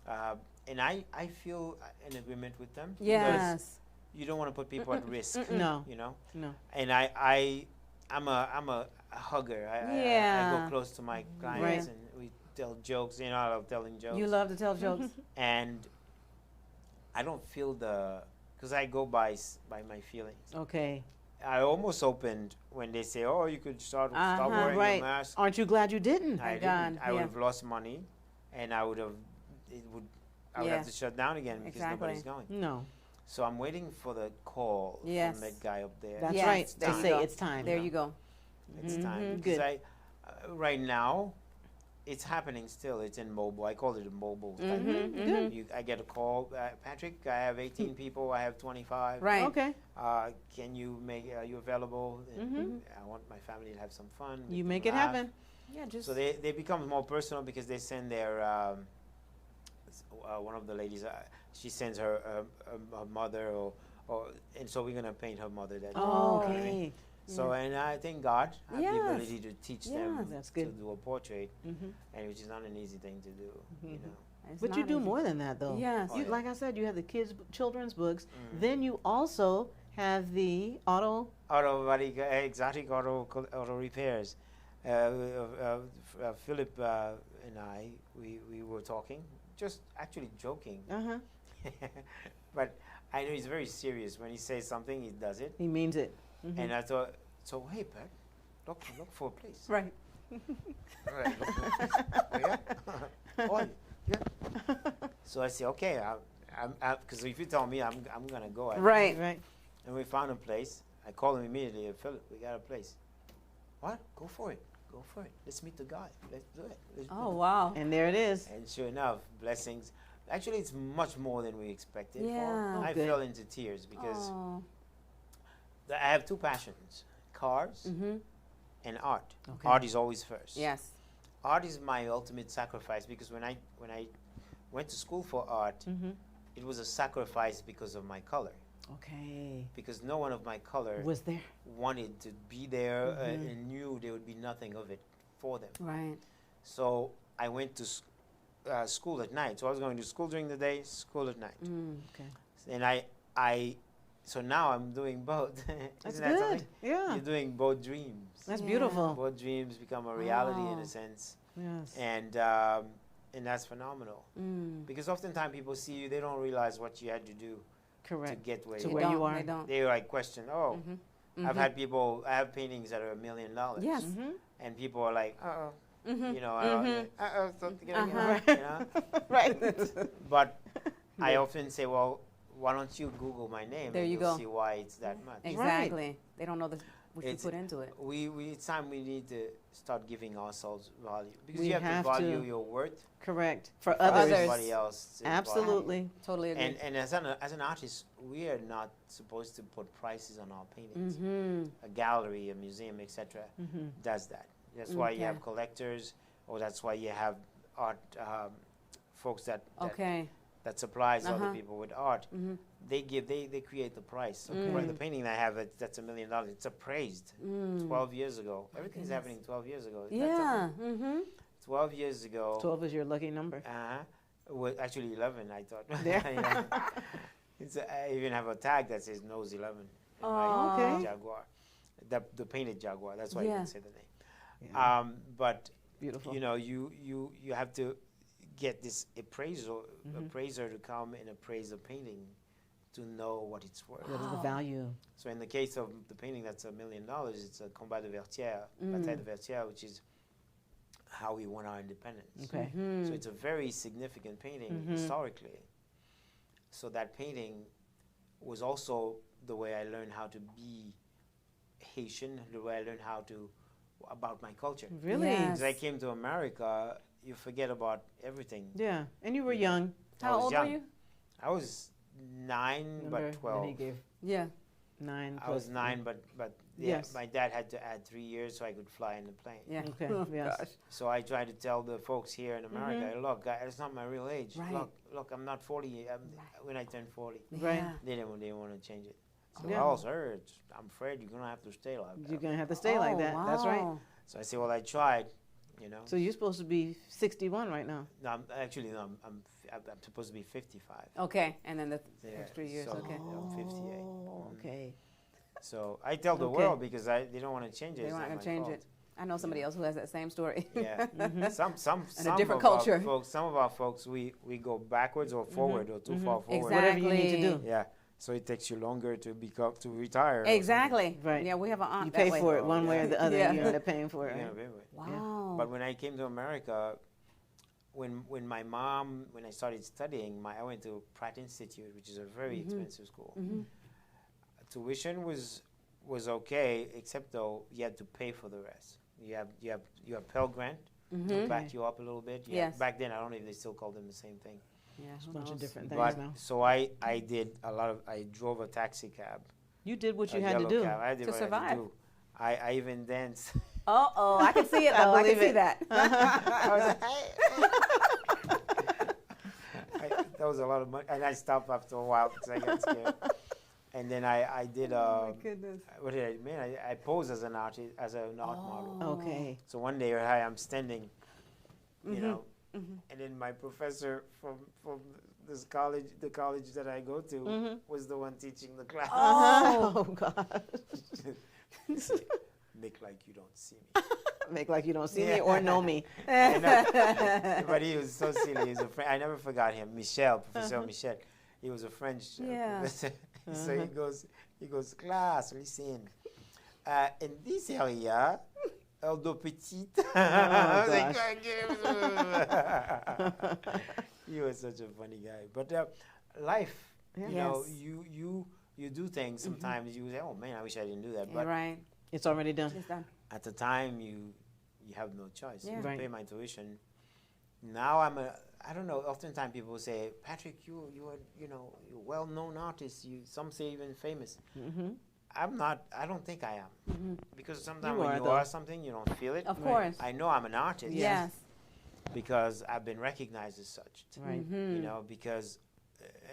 Speaker 3: And I feel in agreement with them. because
Speaker 2: Yes.
Speaker 3: You don't want to put people at risk.
Speaker 1: No.
Speaker 3: You know.
Speaker 1: No.
Speaker 3: And I'm a hugger. I
Speaker 2: Yeah.
Speaker 3: go close to my clients and we tell jokes. You know, I love telling jokes.
Speaker 2: You love to tell jokes.
Speaker 3: And I don't feel because I go by my feelings.
Speaker 1: Okay.
Speaker 3: I almost opened when they say, "Oh, you could stop
Speaker 2: Uh-huh.
Speaker 3: wearing
Speaker 1: Right.
Speaker 3: your mask."
Speaker 1: Aren't you glad you didn't?
Speaker 3: I
Speaker 2: Thank God,
Speaker 3: didn't. I would
Speaker 2: yeah.
Speaker 3: have lost money, and I would have
Speaker 2: Yeah.
Speaker 3: have to shut down again because
Speaker 2: Exactly.
Speaker 3: nobody's going.
Speaker 1: No.
Speaker 3: So I'm waiting for the call
Speaker 2: Yes.
Speaker 3: from that guy up there.
Speaker 1: That's
Speaker 2: Yes,
Speaker 1: right.
Speaker 2: there
Speaker 1: They
Speaker 2: you
Speaker 1: say
Speaker 2: go.
Speaker 1: it's time.
Speaker 2: There you go.
Speaker 3: It's time
Speaker 1: Mhm.
Speaker 3: because
Speaker 1: Good.
Speaker 3: right now, it's happening still. It's in mobile. I call it a mobile type
Speaker 2: Mhm,
Speaker 3: thing.
Speaker 2: mhm.
Speaker 3: I get a call, Patrick. I have 18 people. I have 25.
Speaker 2: Right.
Speaker 1: Okay.
Speaker 3: Can you are you available? And
Speaker 1: Mhm.
Speaker 3: I want my family to have some fun. we
Speaker 1: You
Speaker 3: can
Speaker 1: make it
Speaker 3: laugh.
Speaker 1: happen.
Speaker 2: Yeah, just.
Speaker 3: So they become more personal because they send their one of the ladies. She sends her mother or and so we're gonna paint her mother that day.
Speaker 1: Oh,
Speaker 3: You know what I mean?
Speaker 1: okay.
Speaker 3: So and I thank God I have
Speaker 2: Yes.
Speaker 3: the ability to teach them
Speaker 2: Yes.
Speaker 1: That's
Speaker 3: to
Speaker 1: good.
Speaker 3: do a portrait,
Speaker 1: Mm-hmm.
Speaker 3: and which is not an easy thing to do. You know.
Speaker 2: It's
Speaker 1: But you
Speaker 2: not
Speaker 1: do
Speaker 2: easy.
Speaker 1: more than that, though.
Speaker 2: Yes.
Speaker 3: Oh,
Speaker 1: You,
Speaker 3: yeah.
Speaker 1: like I said, you have the children's books.
Speaker 3: Mhm.
Speaker 1: Then you also have the auto.
Speaker 3: Exotic auto repairs. Philip and I, we were talking, just actually joking.
Speaker 1: Uh-huh.
Speaker 3: But I know he's very serious. When he says something, he does it.
Speaker 1: He means it. Mhm.
Speaker 3: And I thought, so hey, Pat, look for a place.
Speaker 2: Right.
Speaker 3: All right, look for a place. Oh, yeah? Oh, yeah. So I say, okay, because if you tell me, I'm gonna go.
Speaker 2: Right.
Speaker 1: Right.
Speaker 3: And we found a place. I called him immediately. Philip, we got a place. What? Go for it. Go for it. Let's meet the guy. Let's do it. Let's do
Speaker 2: Oh,
Speaker 3: it.
Speaker 2: wow.
Speaker 1: And there it is.
Speaker 3: And sure enough, blessings. Actually, it's much more than we expected.
Speaker 2: Yeah.
Speaker 1: Oh,
Speaker 3: I
Speaker 1: good.
Speaker 3: fell into tears because
Speaker 2: Oh.
Speaker 3: I have two passions: cars
Speaker 2: Mm-hmm.
Speaker 3: and art.
Speaker 1: Okay.
Speaker 3: Art is always first.
Speaker 2: Yes.
Speaker 3: Art is my ultimate sacrifice because when I went to school for art,
Speaker 1: Mm-hmm.
Speaker 3: it was a sacrifice because of my color.
Speaker 1: Okay.
Speaker 3: Because no one of my color
Speaker 1: Was there?
Speaker 3: wanted to be there
Speaker 1: Mhm.
Speaker 3: and knew there would be nothing of it for them.
Speaker 2: Right.
Speaker 3: So I went to school at night. So I was going to school during the day, school at night.
Speaker 2: Mm.
Speaker 1: Okay.
Speaker 3: And so now I'm doing both.
Speaker 1: That's
Speaker 3: Isn't that
Speaker 1: good.
Speaker 3: something?
Speaker 1: Yeah.
Speaker 3: You're doing both dreams.
Speaker 1: That's
Speaker 2: Yeah.
Speaker 1: beautiful.
Speaker 3: Both dreams become a reality in
Speaker 2: Wow.
Speaker 3: a sense.
Speaker 1: Yes.
Speaker 3: And that's phenomenal.
Speaker 2: Mm.
Speaker 3: Because oftentimes people see you, they don't realize what you had to do to
Speaker 1: Correct.
Speaker 3: get where
Speaker 1: To
Speaker 3: you
Speaker 1: where
Speaker 3: are.
Speaker 1: you are.
Speaker 2: They don't.
Speaker 3: They like question, oh,
Speaker 2: Mm-hmm.
Speaker 3: I've had people, I have paintings that are $1 million.
Speaker 2: Yes.
Speaker 1: Mm-hmm.
Speaker 3: And people are like,
Speaker 2: Mm-hmm.
Speaker 3: you know,
Speaker 2: Mhm.
Speaker 3: something,
Speaker 2: Uh-huh.
Speaker 3: you know?
Speaker 1: Right.
Speaker 3: But I often say, well, why don't you Google my name
Speaker 2: There
Speaker 3: and
Speaker 2: you
Speaker 3: you'll
Speaker 2: go.
Speaker 3: see why it's that much.
Speaker 2: Exactly. They don't know the. what you put into it.
Speaker 3: It's time we need to start giving ourselves value, because
Speaker 1: We
Speaker 3: you have
Speaker 1: have
Speaker 3: to value
Speaker 1: to.
Speaker 3: your worth
Speaker 1: Correct. For
Speaker 3: for
Speaker 1: others.
Speaker 3: everybody else. to value.
Speaker 1: Absolutely.
Speaker 2: Totally agree.
Speaker 3: And as an artist, we are not supposed to put prices on our paintings.
Speaker 2: Mm-hmm.
Speaker 3: A gallery, a museum, etc., does that. That's why you have collectors, or that's why you have art folks that
Speaker 2: Okay.
Speaker 3: that supplies other people with art. They create the price. So the painting I have that's $1 million. It's appraised 12 years ago. Everything's happening 12 years ago.
Speaker 2: Yeah.
Speaker 3: 12 years ago.
Speaker 1: 12 is your lucky number.
Speaker 3: Well, actually 11, I thought.
Speaker 1: Yeah.
Speaker 3: I even have a tag that says Noze 11. in
Speaker 2: Oh,
Speaker 3: my
Speaker 1: okay.
Speaker 3: Jaguar. The painted Jaguar. That's why I
Speaker 2: Yeah.
Speaker 3: didn't say the name.
Speaker 1: Yeah.
Speaker 3: But
Speaker 1: Beautiful.
Speaker 3: you know, you have to get this appraiser to come and appraise a painting to know what it's worth.
Speaker 1: What is the value?
Speaker 3: So in the case of the painting that's $1 million, it's a Combat de Vertière, Bataille de Vertière, which is how we won our independence.
Speaker 1: Okay.
Speaker 3: So it's a very significant painting historically. So that painting was also the way I learned how to be Haitian, the way I learned about my culture.
Speaker 1: Really?
Speaker 2: Yes.
Speaker 3: Because I came to America, you forget about everything.
Speaker 1: Yeah. And you were young.
Speaker 3: I
Speaker 2: How
Speaker 3: was
Speaker 2: old
Speaker 3: young.
Speaker 2: were you?
Speaker 3: I was 9,
Speaker 1: Remember
Speaker 3: but
Speaker 1: when
Speaker 3: 12.
Speaker 1: he gave
Speaker 2: Yeah.
Speaker 1: 9.
Speaker 3: I was 9, but yeah,
Speaker 1: Yes.
Speaker 3: my dad had to add 3 years so I could fly in the plane.
Speaker 2: Yeah.
Speaker 1: Okay.
Speaker 2: Oh,
Speaker 1: Yes.
Speaker 2: gosh.
Speaker 3: So I tried to tell the folks here in America, look, it's not my real age.
Speaker 2: Right.
Speaker 3: Look, I'm not 40 when I turn 40.
Speaker 1: Right.
Speaker 2: Yeah.
Speaker 3: They didn't want to change it. So,
Speaker 1: Yeah.
Speaker 3: oh, sir, I'm afraid you're going to have to stay like
Speaker 1: You're
Speaker 3: that.
Speaker 1: going to have to stay like
Speaker 2: Oh,
Speaker 1: that. That's right.
Speaker 2: wow.
Speaker 3: So I said, well, I tried, you know.
Speaker 1: So you're supposed to be 61 right now.
Speaker 3: No, I'm supposed to be 55.
Speaker 2: Okay. And then the
Speaker 3: Yeah,
Speaker 2: extra years.
Speaker 3: so,
Speaker 2: Okay.
Speaker 3: I'm 58.
Speaker 1: Oh, okay.
Speaker 3: So I tell the
Speaker 1: Okay.
Speaker 3: world because they don't want to change it.
Speaker 2: They
Speaker 3: It's
Speaker 2: weren't
Speaker 3: not
Speaker 2: going
Speaker 3: my
Speaker 2: to change
Speaker 3: fault.
Speaker 2: it. I know somebody else who has that same story.
Speaker 3: Yeah. Some
Speaker 2: a different
Speaker 3: of our
Speaker 2: culture.
Speaker 3: folks, some of our folks, we go backwards or forward or too far forward.
Speaker 1: Whatever you need to do.
Speaker 3: Yeah. So it takes you longer to retire. or
Speaker 2: Exactly.
Speaker 1: Right.
Speaker 2: Yeah, we have an aunt
Speaker 1: You
Speaker 2: that
Speaker 1: pay
Speaker 2: way.
Speaker 1: for it one way or the other.
Speaker 2: Yeah.
Speaker 1: You end up paying for it.
Speaker 3: something.
Speaker 1: Right?
Speaker 3: Yeah, very well.
Speaker 2: Wow.
Speaker 3: But when I came to America, when I started studying, I went to Pratt Institute, which is a very expensive school. Tuition was okay, except though you had to pay for the rest. You have Pell Grant to back you up a little bit.
Speaker 2: Yes.
Speaker 3: Back then, I don't know if they still call them the same thing.
Speaker 2: Yeah,
Speaker 1: A
Speaker 2: who
Speaker 1: bunch of
Speaker 2: knows?
Speaker 1: different things
Speaker 3: But
Speaker 1: now.
Speaker 3: so I did I drove a taxi cab.
Speaker 1: You did what you
Speaker 3: a
Speaker 1: had to
Speaker 3: yellow
Speaker 1: do.
Speaker 3: Cab. I did
Speaker 2: To
Speaker 3: what I had
Speaker 2: survive.
Speaker 3: to do. I even danced.
Speaker 2: Oh, I can see it though. I can
Speaker 1: believe
Speaker 2: see
Speaker 1: it.
Speaker 2: that.
Speaker 3: That was a lot of money, and I stopped after a while because I got scared. And then I did
Speaker 2: Goodness.
Speaker 3: what did I mean? I posed as an artist, as an art model.
Speaker 1: Okay.
Speaker 3: So one day I'm standing, you know, and then my professor from this college, the college that I go to, was the one teaching the class.
Speaker 1: Oh, God.
Speaker 3: Make like you don't see me.
Speaker 1: Make like you don't see
Speaker 3: Yeah.
Speaker 1: me or know me.
Speaker 3: I know. But he was so silly. He was a friend. I never forgot him. Professor Michel. He was a French
Speaker 2: Yeah.
Speaker 3: professor. So he goes, class, listen. In this area, although petite. I was like,
Speaker 1: gosh.
Speaker 3: he was such a funny guy. But life,
Speaker 1: Yeah.
Speaker 3: you know,
Speaker 2: Yes.
Speaker 3: you do things sometimes. You say, oh man, I wish I didn't do that.
Speaker 2: Yeah,
Speaker 3: But
Speaker 2: right.
Speaker 1: It's already done.
Speaker 2: It's done.
Speaker 3: at the time, you have no choice.
Speaker 2: Yeah.
Speaker 3: You
Speaker 1: Right.
Speaker 3: pay my tuition. Now I don't know. Oftentimes people say, Patrick, you're a well-known artist. Some say even famous. I'm not. I don't think I am. Because sometimes
Speaker 1: You
Speaker 3: when
Speaker 1: are,
Speaker 3: you
Speaker 1: though.
Speaker 3: are something, you don't feel it.
Speaker 2: Of
Speaker 1: Right.
Speaker 2: course.
Speaker 3: I know I'm an artist.
Speaker 2: Yes.
Speaker 3: Because I've been recognized as such.
Speaker 1: Right.
Speaker 3: You know, because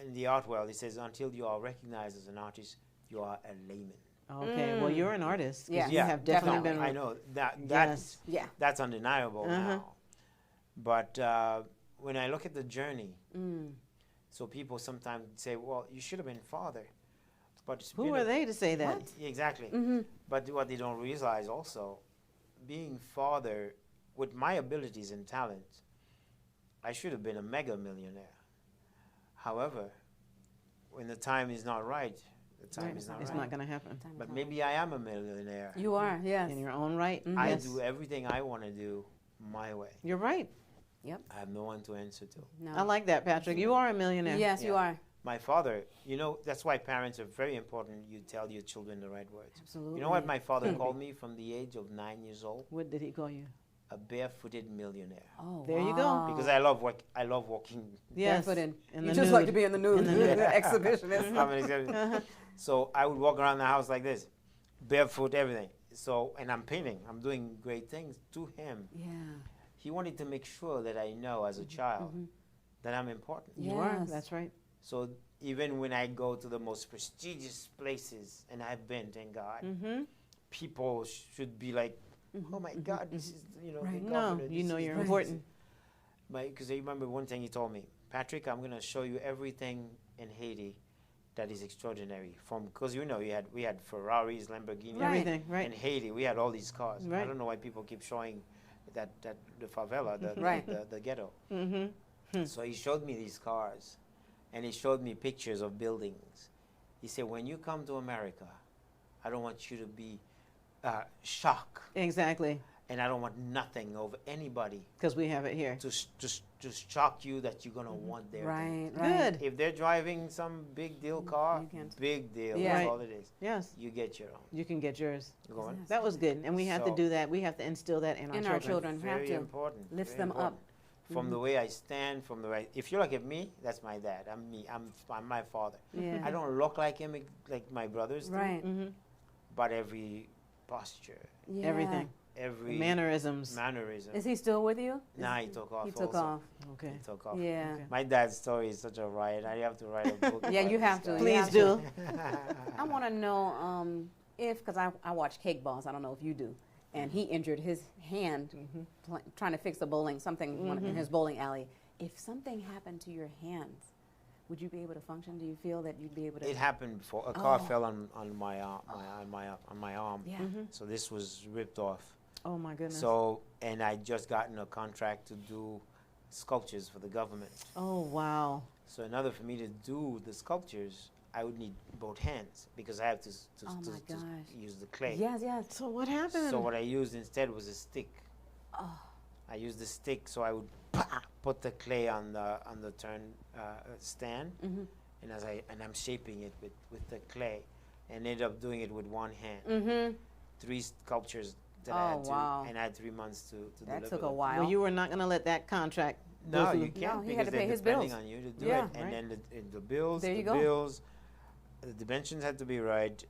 Speaker 3: in the art world, it says until you are recognized as an artist, you are a layman.
Speaker 1: Okay. Well, you're an artist. 'cause
Speaker 2: Yeah.
Speaker 1: You
Speaker 3: Yeah,
Speaker 1: have definitely
Speaker 2: definitely.
Speaker 3: I
Speaker 1: been.
Speaker 3: know that
Speaker 1: Yes.
Speaker 2: Yeah.
Speaker 3: that's undeniable now. But when I look at the journey, so people sometimes say, well, you should have been father. But it's
Speaker 1: Who
Speaker 3: been
Speaker 1: are they to say that?
Speaker 3: Exactly. But what they don't realize also, being father, with my abilities and talent, I should have been a mega millionaire. However, when the time is not right, the time is not
Speaker 1: It's
Speaker 3: right.
Speaker 1: not going to happen.
Speaker 2: Time is
Speaker 3: But
Speaker 2: not-
Speaker 3: maybe I am a millionaire.
Speaker 2: You are, yes.
Speaker 1: In your own right.
Speaker 3: I
Speaker 1: Yes.
Speaker 3: do everything I want to do my way.
Speaker 1: You're right.
Speaker 3: I have no one to answer to.
Speaker 2: No.
Speaker 1: I like that, Patrick. You are a millionaire.
Speaker 2: Yes, you
Speaker 3: Yeah.
Speaker 2: are.
Speaker 3: My father, that's why parents are very important. You tell your children the right words.
Speaker 2: Absolutely.
Speaker 3: You know what my father called me from the age of 9 years old?
Speaker 1: What did he call you?
Speaker 3: A barefooted millionaire.
Speaker 2: Oh,
Speaker 1: There you go.
Speaker 3: Because I love walking.
Speaker 1: Yes.
Speaker 2: Barefooted.
Speaker 1: In
Speaker 2: You
Speaker 1: the
Speaker 2: just like
Speaker 1: nude.
Speaker 2: to be in the nude.
Speaker 1: In the nude.
Speaker 2: Exhibitionist.
Speaker 3: I mean, so I would walk around the house like this, barefoot, everything. So, and I'm painting. I'm doing great things to him.
Speaker 2: Yeah.
Speaker 3: He wanted to make sure that I know as a child that I'm important.
Speaker 1: You are.
Speaker 2: Yes.
Speaker 1: That's right.
Speaker 3: So even when I go to the most prestigious places, and I've been, thank God, people should be like, oh my God, this is,
Speaker 2: Right.
Speaker 3: the
Speaker 1: No,
Speaker 3: governor,
Speaker 1: you
Speaker 3: this
Speaker 1: know
Speaker 3: is
Speaker 1: you're
Speaker 3: this,
Speaker 1: important.
Speaker 3: Because I remember one thing he told me, Patrick, I'm going to show you everything in Haiti that is extraordinary. Because we had Ferraris, Lamborghinis,
Speaker 1: Everything, right.
Speaker 3: in Haiti. We had all these cars. I
Speaker 1: Right.
Speaker 3: don't know why people keep showing that the favela,
Speaker 2: Right.
Speaker 3: the ghetto.
Speaker 1: Mm-hmm.
Speaker 3: So he showed me these cars, and he showed me pictures of buildings. He said, when you come to America, I don't want you to be shocked,
Speaker 1: Exactly.
Speaker 3: and I don't want nothing over anybody
Speaker 1: Because we have it here.
Speaker 3: to shock you that you're going to want their things.
Speaker 2: Right. Right.
Speaker 1: Good.
Speaker 3: If they're driving some big deal car,
Speaker 2: You can't-
Speaker 3: big deal,
Speaker 2: Yeah.
Speaker 3: that's
Speaker 1: Right.
Speaker 3: all it is.
Speaker 1: Yes.
Speaker 3: You get your own.
Speaker 1: You can get yours.
Speaker 3: Go on.
Speaker 2: Yes.
Speaker 1: That was good. And we have to
Speaker 3: So-
Speaker 1: do that. We have to instill that in our children.
Speaker 2: We have
Speaker 3: Very
Speaker 2: to.
Speaker 3: important.
Speaker 2: Lifts
Speaker 3: very
Speaker 2: them up.
Speaker 3: important. From the way I stand, from the way, if you look at me, that's my dad. I'm me. I'm my father.
Speaker 2: Yeah.
Speaker 3: I don't look like him like my brothers do,
Speaker 2: Right.
Speaker 1: Mm-hmm.
Speaker 3: but every posture,
Speaker 2: Yeah.
Speaker 1: Everything.
Speaker 3: every
Speaker 1: Mannerisms.
Speaker 3: mannerism.
Speaker 2: Is he still with you?
Speaker 3: Nah, he took off.
Speaker 2: He took
Speaker 3: also.
Speaker 2: off.
Speaker 1: Okay.
Speaker 3: He took off.
Speaker 2: Yeah.
Speaker 1: Okay.
Speaker 3: My dad's story is such a riot. I have to write a book.
Speaker 2: Yeah,
Speaker 3: about
Speaker 2: you
Speaker 3: this
Speaker 2: have to.
Speaker 3: guy.
Speaker 2: You
Speaker 1: Please
Speaker 2: have
Speaker 1: do.
Speaker 2: I want to know if, because I watch Cake Boss, I don't know if you do, and he injured his hand trying to fix the bowling, in his bowling alley. If something happened to your hands, would you be able to function? Do you feel that you'd be able to?
Speaker 3: It happened before. A car
Speaker 2: Oh.
Speaker 3: fell on my arm, on my arm.
Speaker 2: Yeah.
Speaker 3: So this was ripped off.
Speaker 1: Oh, my goodness.
Speaker 3: So, and I just gotten a contract to do sculptures for the government.
Speaker 1: Oh, wow.
Speaker 3: So in order for me to do the sculptures, I would need both hands because I have to
Speaker 2: Oh my gosh.
Speaker 3: use the clay.
Speaker 2: Yes, yes.
Speaker 1: So what happened?
Speaker 3: So what I used instead was a stick.
Speaker 2: Oh.
Speaker 3: I used the stick, so I would put the clay on the turn stand, and I'm shaping it with the clay, and ended up doing it with one hand.
Speaker 2: Mm-hmm.
Speaker 3: 3 sculptures that I
Speaker 2: Oh,
Speaker 3: had to,
Speaker 2: wow.
Speaker 3: and I had 3 months to
Speaker 2: That
Speaker 3: deliver
Speaker 2: took a
Speaker 3: them.
Speaker 2: while.
Speaker 1: Well, you were not going to let that contract
Speaker 3: No,
Speaker 1: go through.
Speaker 3: you can't
Speaker 2: No, he
Speaker 3: because
Speaker 2: had to
Speaker 3: they're
Speaker 2: pay his
Speaker 3: depending
Speaker 2: bills.
Speaker 3: on you to do
Speaker 2: Yeah,
Speaker 3: it, and
Speaker 1: right.
Speaker 3: then the bills,
Speaker 2: There you
Speaker 3: the
Speaker 2: go.
Speaker 3: bills, the dimensions had to be right.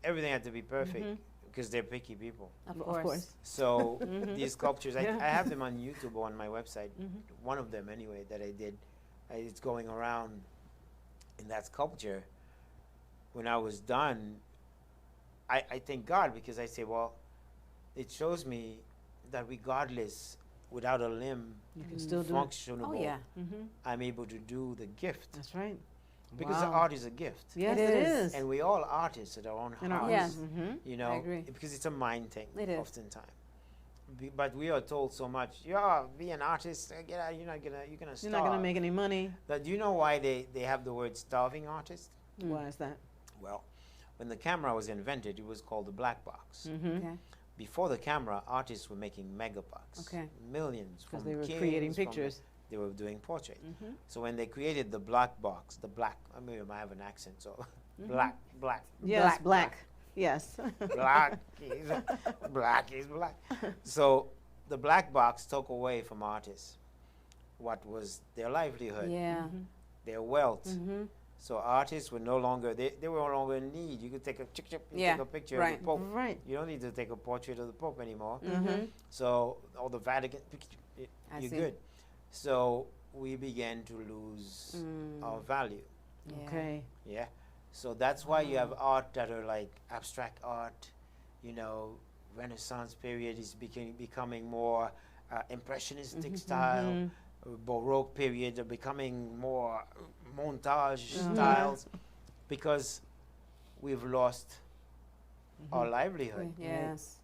Speaker 3: Everything had to be perfect because they're picky people.
Speaker 2: Of
Speaker 1: Of
Speaker 2: course.
Speaker 1: course.
Speaker 3: So these sculptures,
Speaker 1: Yeah.
Speaker 3: I have them on YouTube or on my website. One of them, anyway, that I did. It's going around in that sculpture. When I was done, I thank God because I say, well, it shows me that regardless, without a limb,
Speaker 1: You can still do it.
Speaker 3: functional,
Speaker 2: Oh, yeah.
Speaker 3: I'm able to do the gift.
Speaker 1: That's right.
Speaker 3: Because
Speaker 1: Wow.
Speaker 3: art is a gift.
Speaker 1: Yes,
Speaker 2: It
Speaker 1: it
Speaker 2: is.
Speaker 1: is.
Speaker 3: And we all artists at our own
Speaker 1: In our
Speaker 3: hearts.
Speaker 2: Yes.
Speaker 3: You know,
Speaker 2: I agree.
Speaker 3: because it's a mind thing
Speaker 2: It is.
Speaker 3: oftentimes. But we are told so much, yeah, be an artist, get out, you're gonna
Speaker 1: You're
Speaker 3: starve.
Speaker 1: not going to make any money.
Speaker 3: But do you know why they have the word starving artist?
Speaker 1: Why is that?
Speaker 3: Well, when the camera was invented, it was called the black box.
Speaker 2: Okay.
Speaker 3: Before the camera, artists were making megabucks,
Speaker 2: Okay.
Speaker 3: millions,
Speaker 1: Because
Speaker 3: from
Speaker 1: they were
Speaker 3: kings,
Speaker 1: creating
Speaker 3: from-
Speaker 1: pictures.
Speaker 3: they were doing portraits. So when they created the black box, I mean, I have an accent, so black.
Speaker 1: Yes, black. Yes.
Speaker 3: Black is black. So the black box took away from artists what was their livelihood,
Speaker 2: Yeah.
Speaker 3: their wealth. So artists were no longer, they were no longer in need. You could take a take a picture of
Speaker 2: right.
Speaker 3: the Pope.
Speaker 1: Right.
Speaker 3: You don't need to take a portrait of the Pope anymore.
Speaker 1: So,
Speaker 3: Or the Vatican,
Speaker 2: I
Speaker 3: you're
Speaker 2: see.
Speaker 3: good. So we began to lose our value.
Speaker 2: Yeah.
Speaker 1: okay.
Speaker 3: Yeah. So that's why you have art that are like abstract art, Renaissance period is becoming more impressionistic style. Baroque period are becoming more montage styles because we've lost our livelihood.
Speaker 2: Yes.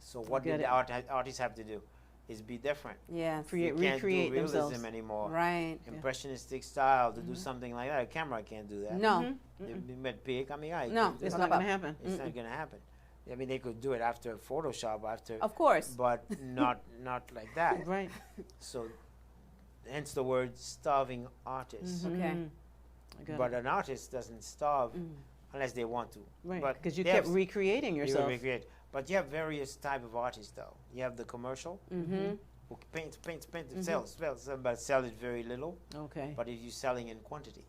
Speaker 3: So what
Speaker 1: Get
Speaker 3: did
Speaker 1: it.
Speaker 3: artists have to do? Is be different.
Speaker 2: Yes.
Speaker 3: You can't
Speaker 1: recreate
Speaker 3: do realism
Speaker 1: themselves.
Speaker 3: anymore.
Speaker 2: Right.
Speaker 3: Impressionistic style to do something like that. A camera can't do that.
Speaker 2: No.
Speaker 3: They met big. I mean,
Speaker 2: No,
Speaker 1: It's
Speaker 2: It's
Speaker 1: not
Speaker 2: not
Speaker 1: going to happen.
Speaker 3: it's not going to happen. I mean, they could do it after Photoshop,
Speaker 2: Of course.
Speaker 3: but not like that.
Speaker 1: Right.
Speaker 3: So, hence the word starving artist.
Speaker 2: Okay.
Speaker 3: But an artist doesn't starve unless they want to.
Speaker 1: Right,
Speaker 3: But
Speaker 1: because you
Speaker 3: they
Speaker 1: kept
Speaker 3: have-
Speaker 1: recreating
Speaker 3: you
Speaker 1: yourself.
Speaker 3: recreate. But you have various type of artists though. You have the commercial
Speaker 2: Mm-hmm.
Speaker 3: who paints, sells, but sell it very little.
Speaker 1: Okay.
Speaker 3: But if you're selling in quantity,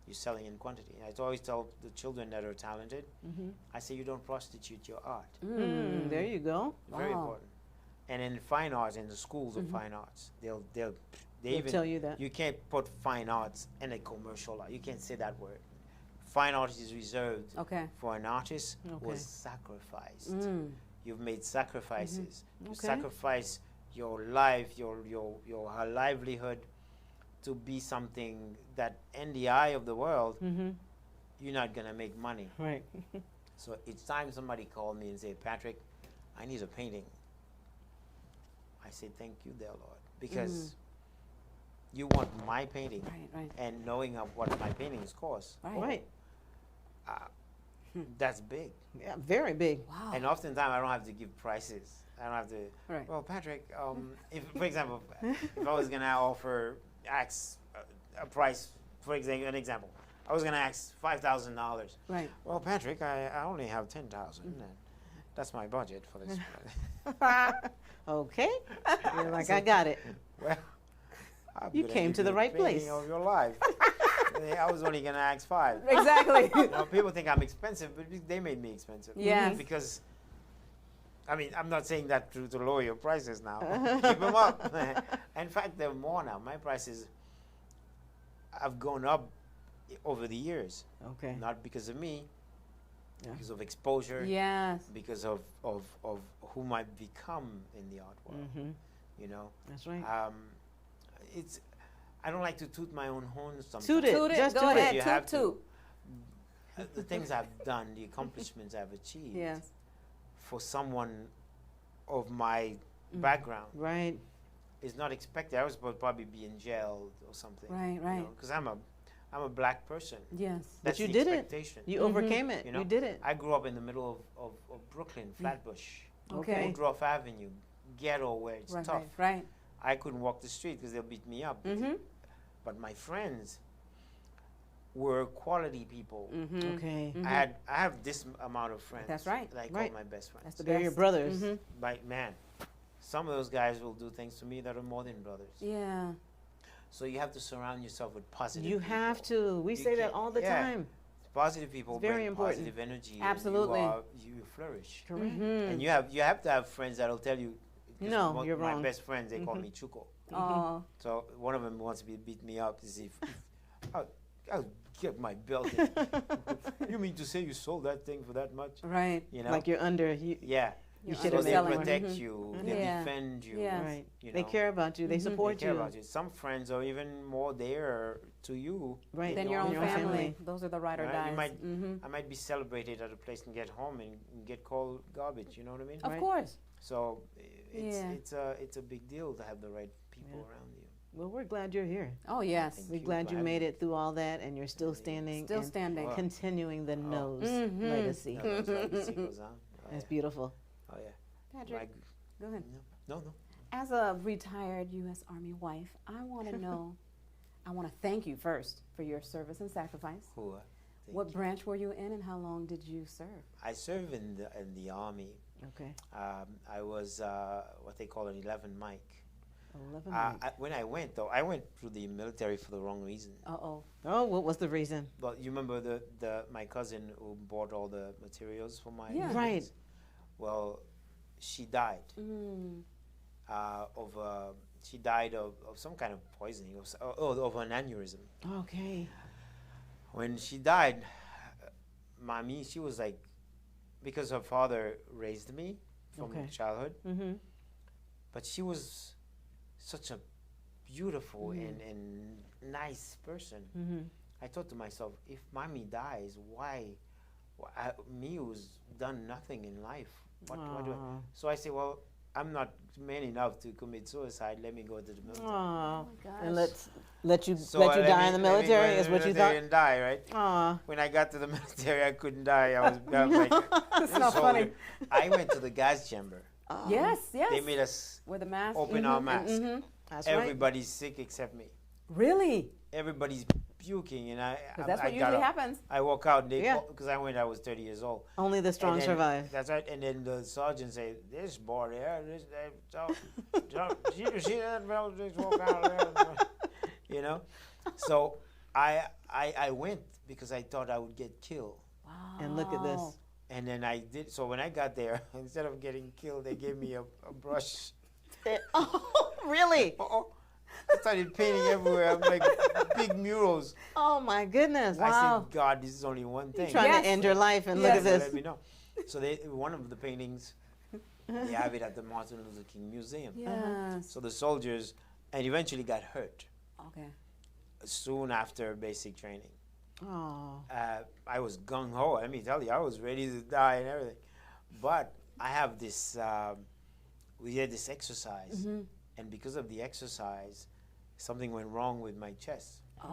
Speaker 3: you're selling in quantity. I always tell the children that are talented, I say you don't prostitute your art.
Speaker 1: There you go.
Speaker 3: Very
Speaker 2: Wow.
Speaker 3: important. And in fine arts, in the schools of fine arts, they
Speaker 1: They'll
Speaker 3: even
Speaker 1: tell you that.
Speaker 3: you can't put fine arts in a commercial art. You can't say that word. Fine art is reserved
Speaker 2: Okay.
Speaker 3: for an artist who
Speaker 1: Okay.
Speaker 3: was sacrificed. You've made sacrifices. You
Speaker 1: Okay.
Speaker 3: sacrifice your life, your livelihood to be something that in the eye of the world, you're not going to make money.
Speaker 1: Right.
Speaker 3: So each time somebody called me and say, Patrick, I need a painting. I say, thank you, dear Lord, because you want my painting,
Speaker 2: Right.
Speaker 3: and knowing of what my paintings cost,
Speaker 1: Right.
Speaker 3: that's big.
Speaker 1: Yeah, very big.
Speaker 2: Wow.
Speaker 3: And oftentimes I don't have to give prices. I don't have to.
Speaker 2: Right.
Speaker 3: Well, Patrick, if for example, if I was gonna ask a price, for example, an example, I was gonna ask $5,000.
Speaker 2: Right.
Speaker 3: Well, Patrick, I only have 10,000, and that's my budget for this.
Speaker 1: Okay. You're like, I got it.
Speaker 3: Well, I'm
Speaker 1: You
Speaker 3: gonna
Speaker 1: came
Speaker 3: give
Speaker 1: to the
Speaker 3: you
Speaker 1: right
Speaker 3: painting
Speaker 1: place.
Speaker 3: of your life. I was only gonna ask 5.
Speaker 2: Exactly.
Speaker 3: You know, people think I'm expensive, but they made me expensive.
Speaker 2: Yes.
Speaker 3: Because, I mean, I'm not saying that to lower your prices now. Keep them up. In fact, they're more now. My prices have gone up over the years.
Speaker 1: Okay.
Speaker 3: Not because of me,
Speaker 1: Yeah.
Speaker 3: because of exposure,
Speaker 2: Yes.
Speaker 3: because of whom I've become in the art world. You know,
Speaker 1: That's right.
Speaker 3: it's. I don't like to toot my own horn sometimes.
Speaker 1: Toot it.
Speaker 2: Toot it.
Speaker 1: Just
Speaker 2: Go
Speaker 1: toot it.
Speaker 2: ahead.
Speaker 3: You have to.
Speaker 2: Toot.
Speaker 3: The things I've done, the accomplishments I've achieved.
Speaker 2: Yes.
Speaker 3: For someone of my background
Speaker 1: Right.
Speaker 3: is not expected. I was supposed to probably be in jail or something.
Speaker 2: Right.
Speaker 3: Because I'm a black person.
Speaker 2: Yes.
Speaker 3: That's
Speaker 1: you
Speaker 3: the
Speaker 1: did it.
Speaker 3: expectation.
Speaker 1: You overcame it.
Speaker 3: You know?
Speaker 1: You did it.
Speaker 3: I grew up in the middle of Brooklyn, Flatbush,
Speaker 1: Okay.
Speaker 3: Woodruff Avenue, ghetto where it's
Speaker 2: Right.
Speaker 3: tough.
Speaker 2: Right.
Speaker 3: I couldn't walk the street because they'll beat me up. But my friends were quality people.
Speaker 1: Okay.
Speaker 3: I have this amount of friends.
Speaker 2: That's right.
Speaker 3: That I
Speaker 1: Right.
Speaker 3: call my best friends.
Speaker 2: That's the
Speaker 1: They're
Speaker 2: best.
Speaker 1: your brothers.
Speaker 3: Like, man, some of those guys will do things to me that are more than brothers.
Speaker 2: Yeah.
Speaker 3: So you have to surround yourself with positive
Speaker 1: You
Speaker 3: people.
Speaker 1: have to. We
Speaker 3: You
Speaker 1: say that
Speaker 3: can't-
Speaker 1: all the
Speaker 3: yeah.
Speaker 1: time.
Speaker 3: Positive people
Speaker 1: It's very
Speaker 3: bring
Speaker 1: important.
Speaker 3: positive energy.
Speaker 2: Absolutely.
Speaker 3: And you flourish.
Speaker 1: Correct.
Speaker 3: And you have to have friends that'll tell you. 'cause
Speaker 1: No, you're
Speaker 3: my
Speaker 1: wrong.
Speaker 3: best friends, they call me Chuko.
Speaker 2: Oh.
Speaker 3: So one of them wants to beat me up to see if I'll get my belt. You mean to say you sold that thing for that much?
Speaker 2: Right.
Speaker 3: You know?
Speaker 1: Like you're under. You,
Speaker 3: Yeah.
Speaker 2: You're
Speaker 1: should
Speaker 3: So
Speaker 1: have
Speaker 3: they
Speaker 1: selling.
Speaker 3: protect you. They
Speaker 2: Yeah.
Speaker 3: defend you.
Speaker 2: Yeah.
Speaker 1: right.
Speaker 3: You
Speaker 1: They
Speaker 3: know?
Speaker 1: care about you. They
Speaker 3: They
Speaker 1: support
Speaker 3: care
Speaker 1: you.
Speaker 3: about you. Some friends are even more there to you
Speaker 1: Right.
Speaker 2: Then
Speaker 3: than
Speaker 2: your own
Speaker 1: Your own
Speaker 2: family.
Speaker 1: family.
Speaker 2: Those are the ride or
Speaker 3: Right,
Speaker 2: dies.
Speaker 3: you might-
Speaker 2: Mm-hmm.
Speaker 3: I might be celebrated at a place and get home and get called garbage. You know what I mean?
Speaker 2: Of
Speaker 1: Right.
Speaker 2: course.
Speaker 3: So
Speaker 2: Yeah.
Speaker 3: it's a big deal to have the right people
Speaker 1: Yeah.
Speaker 3: around you.
Speaker 1: Well, we're glad you're here.
Speaker 2: Oh yes.
Speaker 3: Thank
Speaker 1: We're
Speaker 3: you
Speaker 1: glad
Speaker 3: for
Speaker 1: you
Speaker 3: having
Speaker 1: made
Speaker 3: me.
Speaker 1: it through all that, and you're still standing.
Speaker 2: Still
Speaker 1: and
Speaker 2: standing.
Speaker 3: Wow.
Speaker 1: Continuing the nose
Speaker 2: Mhm.
Speaker 1: legacy.
Speaker 3: Yeah, those legacy goes on. Oh,
Speaker 1: That's
Speaker 3: yeah.
Speaker 1: beautiful.
Speaker 3: Oh yeah.
Speaker 2: Patrick, go ahead.
Speaker 3: No.
Speaker 2: As a retired U.S. Army wife, I want to know. I want to thank you first for your service and sacrifice.
Speaker 3: Cool. Thank
Speaker 2: What
Speaker 3: you.
Speaker 2: branch were you in, and how long did you serve?
Speaker 3: I serve in the army.
Speaker 1: Okay.
Speaker 3: I was what they call an 11 Mike.
Speaker 1: 11 months.
Speaker 3: When I went though, I went through the military for the wrong reason.
Speaker 2: Uh-oh.
Speaker 1: Oh, what was the reason?
Speaker 3: But you remember my cousin who bought all the materials for my
Speaker 2: Yeah.
Speaker 1: Right.
Speaker 3: things? Well, she died
Speaker 2: Mm.
Speaker 3: she died of some kind of poisoning of an aneurysm.
Speaker 1: Okay.
Speaker 3: When she died, mommy, she was like, because her father raised me from
Speaker 1: Okay.
Speaker 3: childhood,
Speaker 1: Mm-hmm.
Speaker 3: but she was such a beautiful and nice person.
Speaker 1: Mm-hmm.
Speaker 3: I thought to myself, if mommy dies, why me who's done nothing in life? What do I?
Speaker 1: Aw.
Speaker 3: So I say, well, I'm not man enough to commit suicide. Let me go to the military.
Speaker 1: Aw.
Speaker 2: my gosh.
Speaker 1: And let you
Speaker 3: So
Speaker 1: let you
Speaker 3: let
Speaker 1: die
Speaker 3: me-
Speaker 1: in the
Speaker 3: let me go
Speaker 1: military
Speaker 3: in
Speaker 1: is
Speaker 3: the
Speaker 1: what you
Speaker 3: military
Speaker 1: thought.
Speaker 3: and die, right?
Speaker 1: Aw.
Speaker 3: When I got to the military, I couldn't die. I was like,
Speaker 2: It's not
Speaker 3: so
Speaker 2: funny.
Speaker 3: I went to the gas chamber.
Speaker 2: Yes, yes.
Speaker 3: They made us
Speaker 2: With the mask.
Speaker 3: open our mask.
Speaker 1: That's right.
Speaker 3: Everybody's sick except me.
Speaker 2: Really?
Speaker 3: Everybody's puking, and
Speaker 2: 'Cause that's
Speaker 3: I
Speaker 2: what
Speaker 3: got
Speaker 2: usually
Speaker 3: up.
Speaker 2: happens.
Speaker 3: I walk out,
Speaker 1: Yeah.
Speaker 3: because I was 30 years old.
Speaker 1: Only the strong
Speaker 3: And then-
Speaker 1: survive.
Speaker 3: That's right. And then the sergeant say, "This boy there, you see that fellow just walk out there?" You know. So I went because I thought I would get killed.
Speaker 2: Wow.
Speaker 1: And look at this.
Speaker 3: And then I did. So when I got there, instead of getting killed, they gave me a brush.
Speaker 1: Oh, really?
Speaker 3: Oh, I started painting everywhere. I'm like big murals.
Speaker 1: Oh my goodness!
Speaker 3: I
Speaker 2: Wow.
Speaker 3: said, God, this is only one thing.
Speaker 1: Trying
Speaker 2: Yes.
Speaker 1: to end your life, and
Speaker 2: Yes.
Speaker 1: look
Speaker 3: So
Speaker 1: at
Speaker 3: let
Speaker 1: this.
Speaker 3: me know. So one of the paintings, they have it at the Martin Luther King Museum.
Speaker 2: Yes.
Speaker 3: So the soldiers, and eventually got hurt
Speaker 2: Okay.
Speaker 3: soon after basic training.
Speaker 1: Oh,
Speaker 3: I was gung ho. Let me tell you, I was ready to die and everything. But I have this. We did this exercise, and because of the exercise, something went wrong with my chest.
Speaker 2: Oh.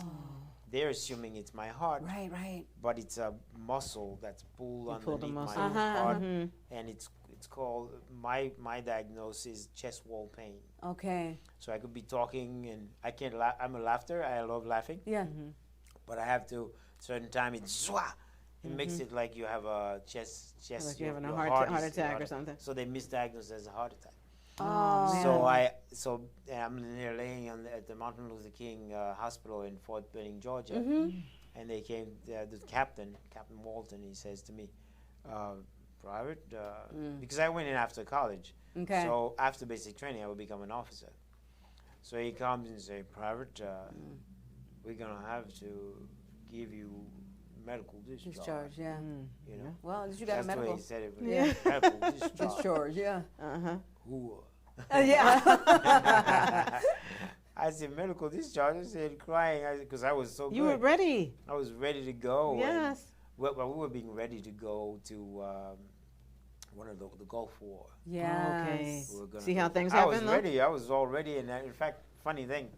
Speaker 3: They're assuming it's my heart,
Speaker 2: Right. Right.
Speaker 3: but it's a muscle that's pulled
Speaker 1: You pulled a
Speaker 3: underneath
Speaker 1: muscle.
Speaker 3: my heart,
Speaker 1: mhm.
Speaker 3: and it's called my diagnosis is chest wall pain.
Speaker 2: Okay.
Speaker 3: So I could be talking and I can't laugh. I'm a laughter. I love laughing,
Speaker 2: Yeah.
Speaker 3: but I have to certain time it's zwah. It makes it like you have a chest.
Speaker 1: Like you're having a
Speaker 3: your
Speaker 1: heart
Speaker 3: is-
Speaker 1: attack
Speaker 3: your
Speaker 1: or something.
Speaker 3: So they misdiagnosed as a heart attack.
Speaker 2: Oh.
Speaker 1: man.
Speaker 3: So I'm there laying at the Martin Luther King Hospital in Fort Benning, Georgia,
Speaker 2: Mm-hmm.
Speaker 3: and they came. The Captain Walton, he says to me, "Private," because I went in after college.
Speaker 2: Okay.
Speaker 3: So after basic training, I would become an officer. So he comes and say, "Private, we're gonna have to give you medical discharge."
Speaker 2: Discharge. Yeah.
Speaker 3: You know,
Speaker 2: Well, at least you got a
Speaker 3: that's the way
Speaker 2: medical
Speaker 3: he said it. But
Speaker 2: Yeah.
Speaker 3: medical discharge.
Speaker 2: discharge. Yeah.
Speaker 3: Who?
Speaker 2: Yeah.
Speaker 3: I said medical discharge. I said crying because I was so
Speaker 1: You
Speaker 3: good.
Speaker 1: were ready.
Speaker 3: I was ready to go. and-
Speaker 1: Yes.
Speaker 3: well, we were being ready to go to one of the Gulf War.
Speaker 2: Yes.
Speaker 1: Okay.
Speaker 3: We were gonna
Speaker 1: See how
Speaker 3: go-
Speaker 1: things
Speaker 3: I was
Speaker 1: happen, though?
Speaker 3: ready. I was all ready. And in fact, funny thing,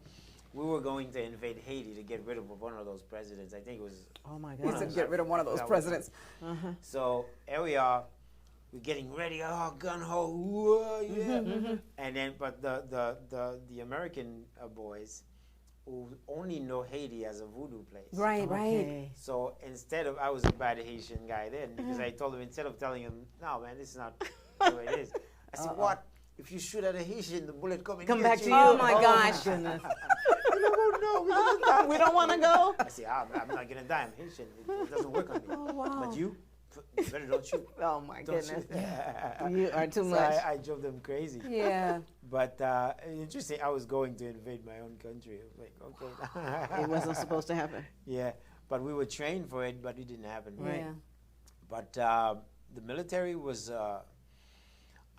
Speaker 3: we were going to invade Haiti to get rid of one of those presidents. I think it was.
Speaker 1: Oh my
Speaker 2: He
Speaker 3: One
Speaker 1: goodness.
Speaker 2: said, "Get rid of one of those
Speaker 3: That was-
Speaker 2: presidents."
Speaker 3: So here we are. We're getting ready. Oh, gun ho! Whoa, yeah. And then, but the American boys who only know Haiti as a voodoo place.
Speaker 2: Right. Right.
Speaker 1: Okay.
Speaker 3: So instead of, I was a bad Haitian guy then because I told him, instead of telling him, "No, man, this is not the way it is," I said, "What? If you shoot at a Haitian, the bullet
Speaker 1: Come
Speaker 3: get
Speaker 1: back to you.
Speaker 2: Oh, my gosh.
Speaker 1: goodness.
Speaker 3: No, we're gonna die.
Speaker 1: We don't want to go.
Speaker 3: I said, I'm not gonna die. I'm Haitian. It doesn't work on me.
Speaker 2: Oh, wow.
Speaker 3: But you better don't shoot.
Speaker 1: Oh my
Speaker 3: Don't
Speaker 1: goodness.
Speaker 3: shoot.
Speaker 1: You are too
Speaker 3: So
Speaker 1: much.
Speaker 3: I drove them crazy.
Speaker 2: Yeah.
Speaker 3: But interesting, I was going to invade my own country. I was like, okay.
Speaker 1: It wasn't supposed to happen.
Speaker 3: Yeah, but we were trained for it, but it didn't happen.
Speaker 1: Right.
Speaker 2: Yeah.
Speaker 3: But the military was.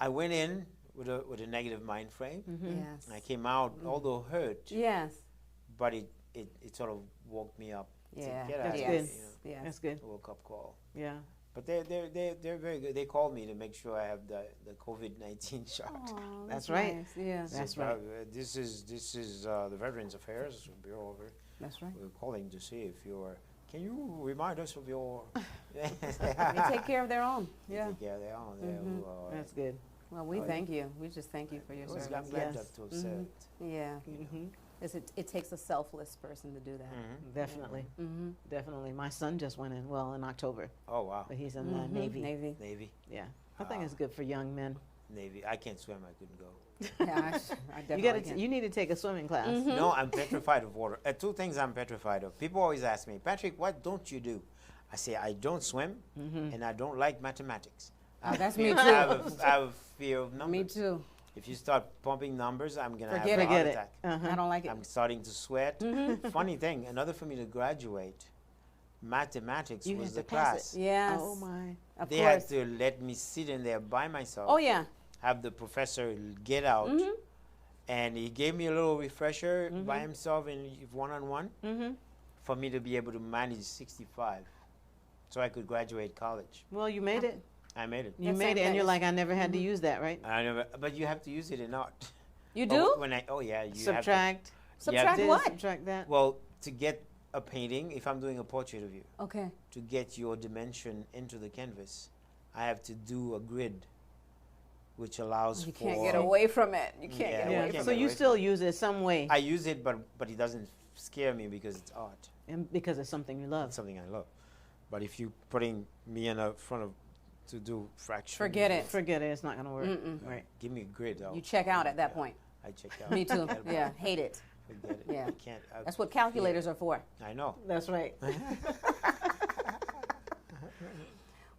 Speaker 3: I went in with a negative mind frame.
Speaker 2: Yes.
Speaker 3: And I came out, although hurt,
Speaker 2: Yes.
Speaker 3: but it sort of woke me up.
Speaker 2: Yeah.
Speaker 3: To get out
Speaker 1: That's
Speaker 3: of
Speaker 1: good.
Speaker 3: it, you know,
Speaker 2: Yes.
Speaker 1: That's good.
Speaker 3: a woke up call.
Speaker 1: Yeah.
Speaker 3: But they're very good. They called me to make sure I have the COVID-19 shot.
Speaker 2: Aw,
Speaker 1: That's right.
Speaker 2: Nice. Yeah.
Speaker 1: That's
Speaker 3: So,
Speaker 1: right.
Speaker 3: This is the Veterans Affairs Bureau over.
Speaker 2: That's right.
Speaker 3: We're calling to see if you're. Can you remind us of your?
Speaker 2: They take care of their own. Yeah.
Speaker 3: Yeah, they are. They
Speaker 2: Mhm.
Speaker 3: are.
Speaker 1: That's good.
Speaker 2: Well, we
Speaker 3: Oh,
Speaker 2: thank you. We just thank you for your
Speaker 3: I'm
Speaker 2: service.
Speaker 3: glad
Speaker 1: Yes.
Speaker 3: to have
Speaker 2: Mhm.
Speaker 3: served.
Speaker 2: Yeah.
Speaker 1: Mm-hmm.
Speaker 2: It takes a selfless person to do that.
Speaker 1: Definitely.
Speaker 2: Mm-hmm.
Speaker 1: Definitely. My son just went in, well, in October,
Speaker 3: Oh wow.
Speaker 1: but he's in the Navy.
Speaker 2: Navy.
Speaker 3: Navy.
Speaker 1: Yeah. I think it's good for young men.
Speaker 3: Navy. I can't swim. I couldn't go.
Speaker 2: Yeah, I definitely
Speaker 1: You
Speaker 2: can.
Speaker 1: you need to take a swimming class.
Speaker 3: No, I'm petrified of water. Two things I'm petrified of. People always ask me, Patrick, what don't you do? I say I don't swim, and I don't like mathematics.
Speaker 2: Oh, that's me
Speaker 3: I
Speaker 2: too.
Speaker 3: have a fear of numbers.
Speaker 2: Me too.
Speaker 3: If you start pumping numbers, I'm gonna
Speaker 2: Forget
Speaker 3: have a heart
Speaker 1: it.
Speaker 3: attack.
Speaker 2: I don't like it.
Speaker 3: I'm starting to sweat. Funny thing, in order for me to graduate, mathematics
Speaker 1: You
Speaker 3: was
Speaker 1: had
Speaker 3: the
Speaker 1: to pass
Speaker 3: class.
Speaker 2: Yes.
Speaker 1: Oh my.
Speaker 2: Of
Speaker 3: They
Speaker 2: course.
Speaker 3: had to let me sit in there by myself.
Speaker 2: Oh yeah.
Speaker 3: Have the professor get out, and he gave me a little refresher by himself in one-on-one for me to be able to manage 65, so I could graduate college.
Speaker 1: Well, you made it.
Speaker 3: I made it.
Speaker 1: You
Speaker 2: That's
Speaker 1: made it,
Speaker 2: same
Speaker 1: and you're
Speaker 2: thing.
Speaker 1: like, I never had to use that, right?
Speaker 3: I never, but you have to use it in art.
Speaker 2: You
Speaker 3: But
Speaker 2: do?
Speaker 3: when I you have to,
Speaker 1: Subtract.
Speaker 2: Subtract
Speaker 1: This,
Speaker 2: what?
Speaker 1: Subtract that.
Speaker 3: well, to get a painting, if I'm doing a portrait of you,
Speaker 2: Okay.
Speaker 3: to get your dimension into the canvas, I have to do a grid which allows
Speaker 2: You
Speaker 3: for.
Speaker 2: can't get away from it. You can't
Speaker 3: Yeah,
Speaker 2: get
Speaker 3: we
Speaker 2: away
Speaker 3: can't
Speaker 2: from
Speaker 1: So
Speaker 3: get
Speaker 1: you
Speaker 3: away
Speaker 1: still
Speaker 3: from
Speaker 1: use it some way,
Speaker 3: I use it, but it doesn't scare me because it's art.
Speaker 1: and because it's something you love.
Speaker 3: It's something I love. But if you putting me in the front of to do fractions,
Speaker 2: Forget it.
Speaker 1: Forget it. It's not gonna work.
Speaker 2: Mm-mm.
Speaker 1: Right.
Speaker 3: Give me a grid.
Speaker 2: You check out at that
Speaker 3: Yeah,
Speaker 2: point.
Speaker 3: I check out.
Speaker 2: Me too.
Speaker 3: Forget about
Speaker 2: Yeah,
Speaker 3: it.
Speaker 2: hate it.
Speaker 3: Forget it.
Speaker 2: Yeah.
Speaker 3: I can't.
Speaker 2: That's what calculators are for.
Speaker 3: I know.
Speaker 1: That's right.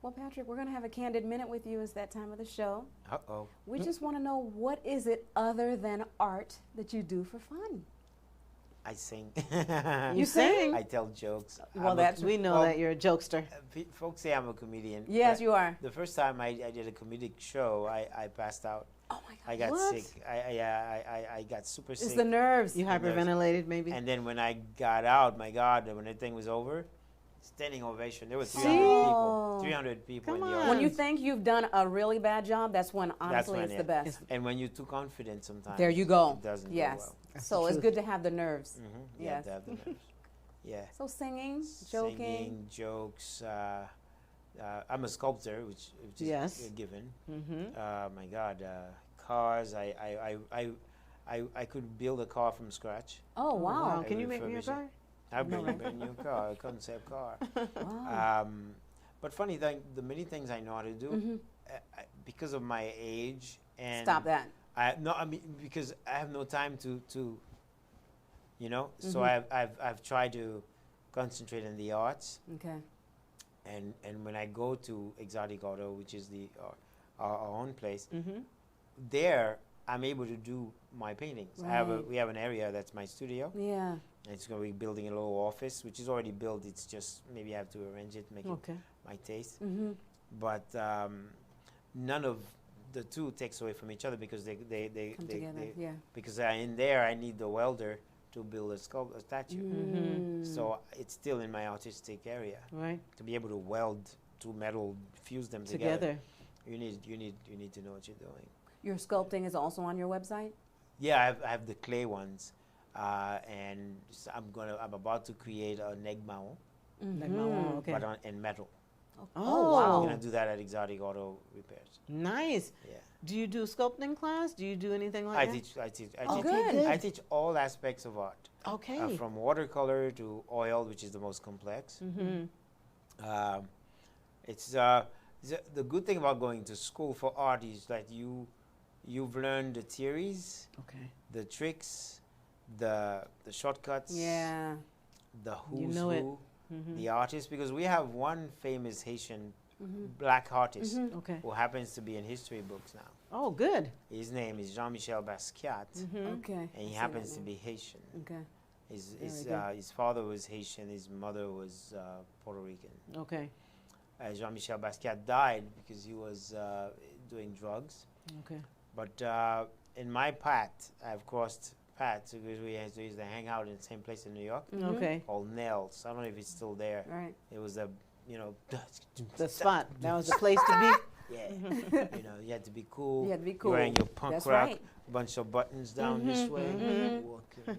Speaker 2: Well, Patrick, we're going to have a candid minute with you. It's that time of the show.
Speaker 3: Uh-oh.
Speaker 2: We just want to know, what is it other than art that you do for fun?
Speaker 3: I sing.
Speaker 1: You sing?
Speaker 3: I tell jokes.
Speaker 2: Well, that's
Speaker 1: We know that you're a jokester.
Speaker 3: Folks say I'm a comedian.
Speaker 2: Yes,
Speaker 3: but
Speaker 2: you are.
Speaker 3: The first time I did a comedic show, I passed out.
Speaker 2: Oh my God.
Speaker 3: I got
Speaker 1: What?
Speaker 3: sick. I got super
Speaker 2: It's
Speaker 3: sick.
Speaker 2: the nerves.
Speaker 1: You
Speaker 3: And there's-
Speaker 1: hyperventilated, maybe.
Speaker 3: And then when I got out, my God, when the thing was over, standing ovation. There were 300
Speaker 1: See?
Speaker 3: people. 300 people
Speaker 1: Come
Speaker 3: in the
Speaker 1: on.
Speaker 3: audience.
Speaker 2: When you think you've done a really bad job, that's when honestly
Speaker 3: when
Speaker 2: it's
Speaker 3: it-
Speaker 2: the best.
Speaker 3: And when you're too confident sometimes.
Speaker 2: There you go.
Speaker 3: It doesn't go
Speaker 2: Yes.
Speaker 3: well.
Speaker 1: That's
Speaker 2: So
Speaker 1: the
Speaker 2: it's
Speaker 1: truth.
Speaker 2: good to have the nerves.
Speaker 3: Mm-hmm.
Speaker 2: Yes.
Speaker 3: Yeah, to have the nerves. Yeah.
Speaker 2: So singing, joking.
Speaker 3: Singing, jokes. I'm a sculptor, which is
Speaker 1: Yes.
Speaker 3: a given.
Speaker 1: Mm-hmm.
Speaker 3: My God, cars. I could build a car from scratch.
Speaker 2: Oh, wow.
Speaker 3: I
Speaker 1: Can you make me a
Speaker 3: refurbish it.
Speaker 1: car?
Speaker 3: I bring
Speaker 2: No.
Speaker 3: a brand new car, a concept car.
Speaker 2: Wow.
Speaker 3: But funny thing, the many things I know how to do,
Speaker 2: Mhm.
Speaker 3: because of my age and
Speaker 2: Stop that.
Speaker 3: I mean because I have no time to so
Speaker 2: Mhm.
Speaker 3: I've tried to concentrate on the arts,
Speaker 2: Okay.
Speaker 3: and when I go to Exotic Auto, which is our own place,
Speaker 1: Mm-hmm.
Speaker 3: there I'm able to do my paintings.
Speaker 2: Right.
Speaker 3: We have an area that's my studio.
Speaker 2: Yeah.
Speaker 3: It's going to be building a little office, which is already built. It's just maybe I have to arrange it, make
Speaker 1: Okay.
Speaker 3: it my taste.
Speaker 2: Mm-hmm.
Speaker 3: But none of the two takes away from each other because
Speaker 2: Come together. Yeah.
Speaker 3: because in there I need the welder to build a statue.
Speaker 2: Mm.
Speaker 3: So it's still in my artistic area
Speaker 1: Right.
Speaker 3: to be able to weld two metal, fuse them together.
Speaker 1: Together.
Speaker 3: You need to know what you're doing.
Speaker 2: Your sculpting is also on your website?
Speaker 3: Yeah, I have the clay ones, and I'm about to create a negmao,
Speaker 1: Like my wall, okay.
Speaker 3: but in metal.
Speaker 1: Oh,
Speaker 2: wow.
Speaker 3: I'm gonna do that at Exotic Auto Repairs.
Speaker 1: Nice.
Speaker 3: Yeah.
Speaker 1: Do you do sculpting class? Do you do anything like
Speaker 3: I
Speaker 1: that?
Speaker 3: teach.
Speaker 2: Oh,
Speaker 3: teach.
Speaker 2: good.
Speaker 3: I teach all aspects of art,
Speaker 1: Okay.
Speaker 3: from watercolor to oil, which is the most complex.
Speaker 1: Mm-hmm.
Speaker 3: It's the good thing about going to school for art is that you've learned the theories,
Speaker 1: Okay.
Speaker 3: the tricks, the shortcuts,
Speaker 2: Yeah.
Speaker 3: the who's
Speaker 1: You know it.
Speaker 3: who,
Speaker 1: Mm-hmm.
Speaker 3: the artists. Because we have one famous Haitian
Speaker 2: Mm-hmm.
Speaker 3: black artist
Speaker 1: Okay.
Speaker 3: who happens to be in history books now.
Speaker 1: Oh, good.
Speaker 3: His name is Jean-Michel Basquiat,
Speaker 1: Mm-hmm.
Speaker 2: Okay.
Speaker 3: and
Speaker 2: I
Speaker 3: he
Speaker 2: see
Speaker 3: happens
Speaker 2: that
Speaker 3: to
Speaker 2: now.
Speaker 3: be Haitian.
Speaker 2: Okay.
Speaker 3: His
Speaker 1: Very
Speaker 3: his father was Haitian, his mother was Puerto Rican.
Speaker 1: Okay.
Speaker 3: Jean-Michel Basquiat died because he was doing drugs.
Speaker 1: Okay.
Speaker 3: But in my path, I've crossed paths because we used to hang out in the same place in New York
Speaker 2: Mhm.
Speaker 1: Okay.
Speaker 3: called Nels. I don't know if it's still there.
Speaker 2: Right.
Speaker 3: It was
Speaker 1: The spot. That was the place to be.
Speaker 3: Yeah. You had to be cool.
Speaker 2: You had to be
Speaker 3: You're
Speaker 2: cool.
Speaker 3: wearing your punk
Speaker 2: That's
Speaker 3: rock,
Speaker 2: right.
Speaker 3: bunch of buttons down this way.
Speaker 2: mhm.
Speaker 3: Walking.